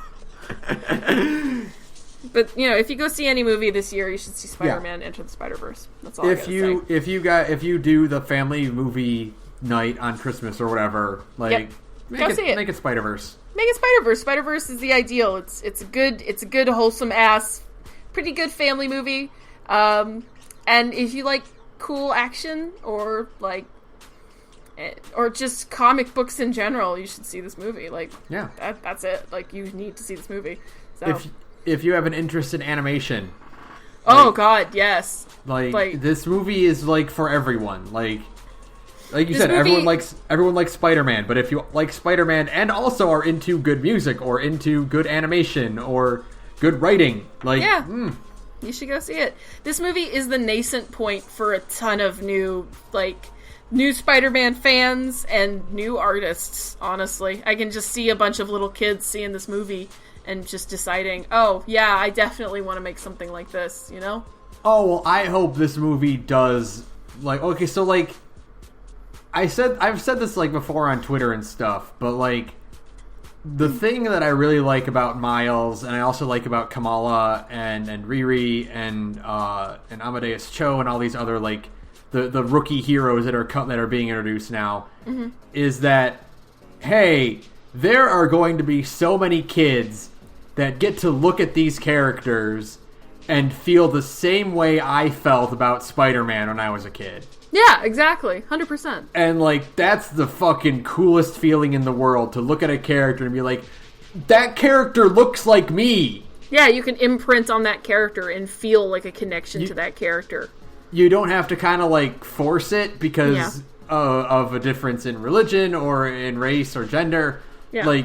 But if you go see any movie this year, you should see Spider-Man Enter the Spider-Verse. That's all. If you do the family movie night on Christmas or whatever, like make it Spider-Verse. Make it Spider-Verse. Spider-Verse is the ideal. It's a good wholesome ass, pretty good family movie. And if you like cool action or just comic books in general, you should see this movie. That's it. Like, you need to see this movie. So if you have an interest in animation, God, yes. Like this movie is like for everyone. Like you said, everyone likes Spider-Man. But if you like Spider-Man and also are into good music or into good animation or good writing, you should go see it. This movie is the nascent point for a ton of new Spider-Man fans and new artists, honestly. I can just see a bunch of little kids seeing this movie and just deciding, oh, yeah, I definitely want to make something like this, Oh, well, I hope this movie does, I've said this, before on Twitter and stuff, but, the thing that I really like about Miles, and I also like about Kamala and Riri and Amadeus Cho and all these other, the rookie heroes that are being introduced now, is that, hey, there are going to be so many kids that get to look at these characters and feel the same way I felt about Spider-Man when I was a kid. Yeah, exactly. 100%. And, that's the fucking coolest feeling in the world, to look at a character and be like, that character looks like me. Yeah, you can imprint on that character and feel like a connection to that character. You don't have to kind of force it because of a difference in religion or in race or gender. Yeah.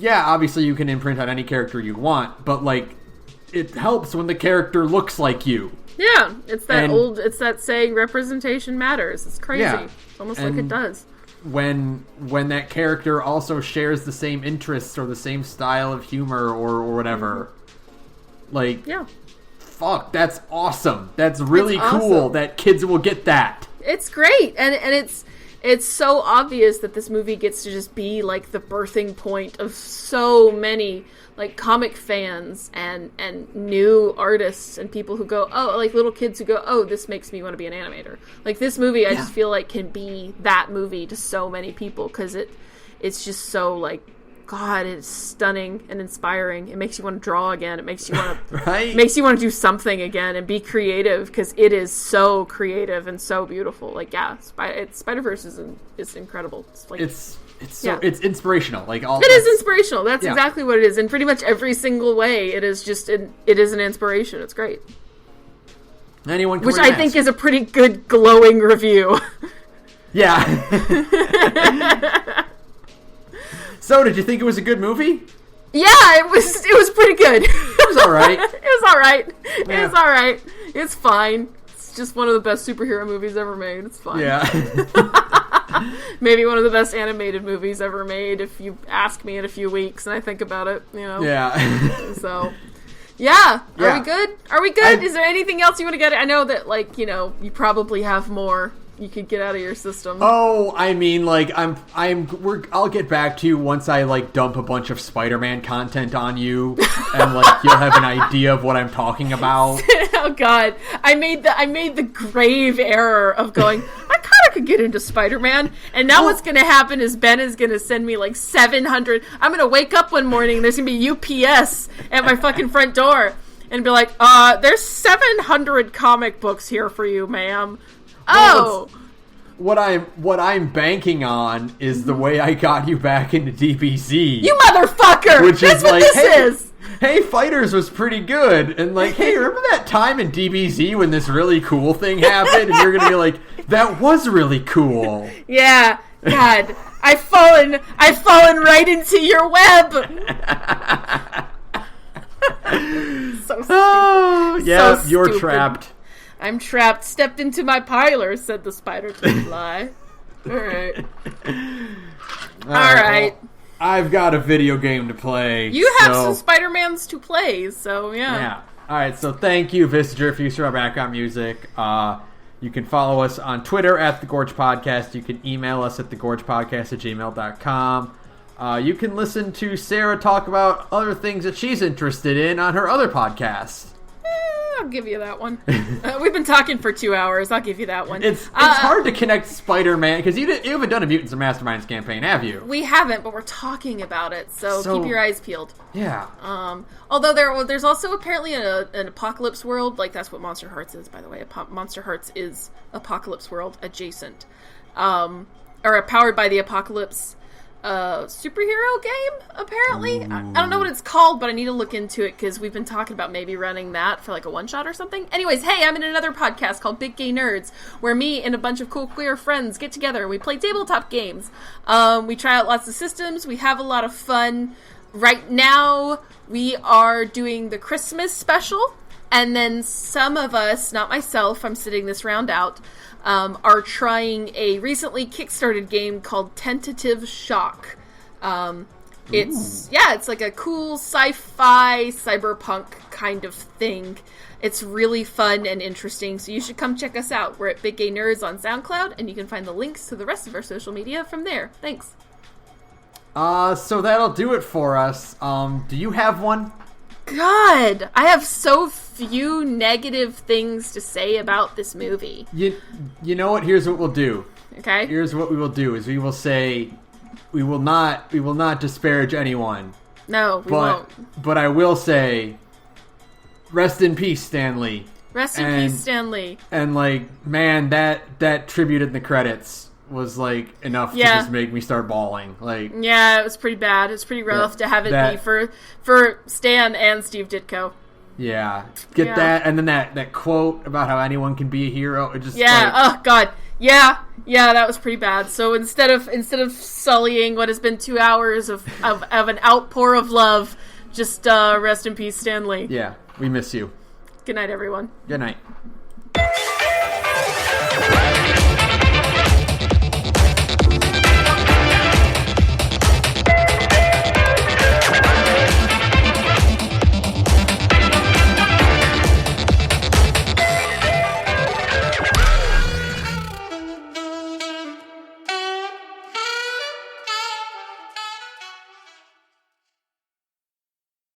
Obviously you can imprint on any character you want, but it helps when the character looks like you. Yeah, it's that saying, representation matters. It's crazy. Yeah. It's almost like it does. When that character also shares the same interests or the same style of humor or whatever. Fuck, that's awesome. That's really cool that kids will get that. It's great. And it's so obvious that this movie gets to just be like the birthing point of so many like comic fans and new artists and people who go, oh, like little kids who go, oh, this makes me want to be an animator. Like this movie, I just feel like can be that movie to so many people because it's just so like, God, it's stunning and inspiring. It makes you want to draw again. It makes you want to right? Makes you want to do something again and be creative because it is so creative and so beautiful. Like, yeah, Spider-Verse is incredible. It's like it's it's inspirational. Like all it is inspirational. That's exactly what it is. In pretty much every single way, it is just it is an inspiration. It's great. Anyone can which wear I masks. think is a pretty good glowing review. Yeah. So, did you think it was a good movie? Yeah, it was pretty good. It was all right. It was all right. Yeah. It's all right. It's fine. It's just one of the best superhero movies ever made. It's fine. Yeah. Maybe one of the best animated movies ever made if you ask me in a few weeks and I think about it, you know. Yeah. So, yeah. Are Yeah. we good? Are we good? Is there anything else you want to get? I know that, like, you know, you probably have more you could get out of your system. Oh, I mean, like, I'll get back to you once I, like, dump a bunch of Spider-Man content on you, and, like, you'll have an idea of what I'm talking about. Oh, God. I made the grave error of going, I kind of could get into Spider-Man, and now what's going to happen is Ben is going to send me, like, 700, I'm going to wake up one morning, and there's going to be UPS at my fucking front door, and be like, there's 700 comic books here for you, ma'am. Oh, what I'm banking on is the way I got you back into DBZ. You motherfucker! Which That's is what like, this is. Hey, Fighters was pretty good, and like, hey, remember that time in DBZ when this really cool thing happened? And you're gonna be like, that was really cool. Yeah, God, I've fallen right into your web. So stupid. Oh, yeah, So you're stupid. trapped. I'm trapped. Stepped into my parlor, said the spider to fly. All right. All right. Well, I've got a video game to play. You have some Spider-Mans to play, so yeah. Yeah. All right, so thank you, Vistager, for using our background music. You can follow us on Twitter at The Gorge Podcast. You can email us at thegorgepodcast@gmail.com. You can listen to Sarah talk about other things that she's interested in on her other podcast. I'll give you that one. We've been talking for 2 hours. I'll give you that one. It's hard to connect Spider-Man, because you haven't done a Mutants and Masterminds campaign, have you? We haven't, but we're talking about it, so keep your eyes peeled. Yeah. Although there's also apparently an Apocalypse World, like that's what Monster Hearts is, by the way. Monster Hearts is Apocalypse World adjacent. Or powered by the Apocalypse superhero game, apparently. I don't know what it's called, but I need to look into it because we've been talking about maybe running that for like a one-shot or something. Anyways, hey, I'm in another podcast called Big Gay Nerds, where me and a bunch of cool queer friends get together and we play tabletop games. We try out lots of systems. We have a lot of fun. Right now, we are doing the Christmas special, and then some of us, not myself, I'm sitting this round out, are trying a recently kickstarted game called Tentative Shock. It's like a cool sci-fi cyberpunk kind of thing. It's really fun and interesting, so you should come check us out. We're at Big Gay Nerds on SoundCloud, and you can find the links to the rest of our social media from there. Thanks. So that'll do it for us. Do you have one? God, I have so few negative things to say about this movie. You know what? Here's what we'll do. Okay. Here's what we will do: is we will say we will not disparage anyone. No, we won't. But I will say, rest in peace, Stan Lee. Rest in peace, Stan Lee. And like, man, that tribute in the credits was like enough to just make me start bawling. Like, yeah, it was pretty bad. It's pretty rough to have it be for Stan and Steve Ditko. Yeah, that, and then that quote about how anyone can be a hero. It just oh god, yeah, that was pretty bad. So instead of sullying what has been 2 hours of an outpour of love, just rest in peace, Stan Lee. Yeah, we miss you. Good night, everyone. Good night.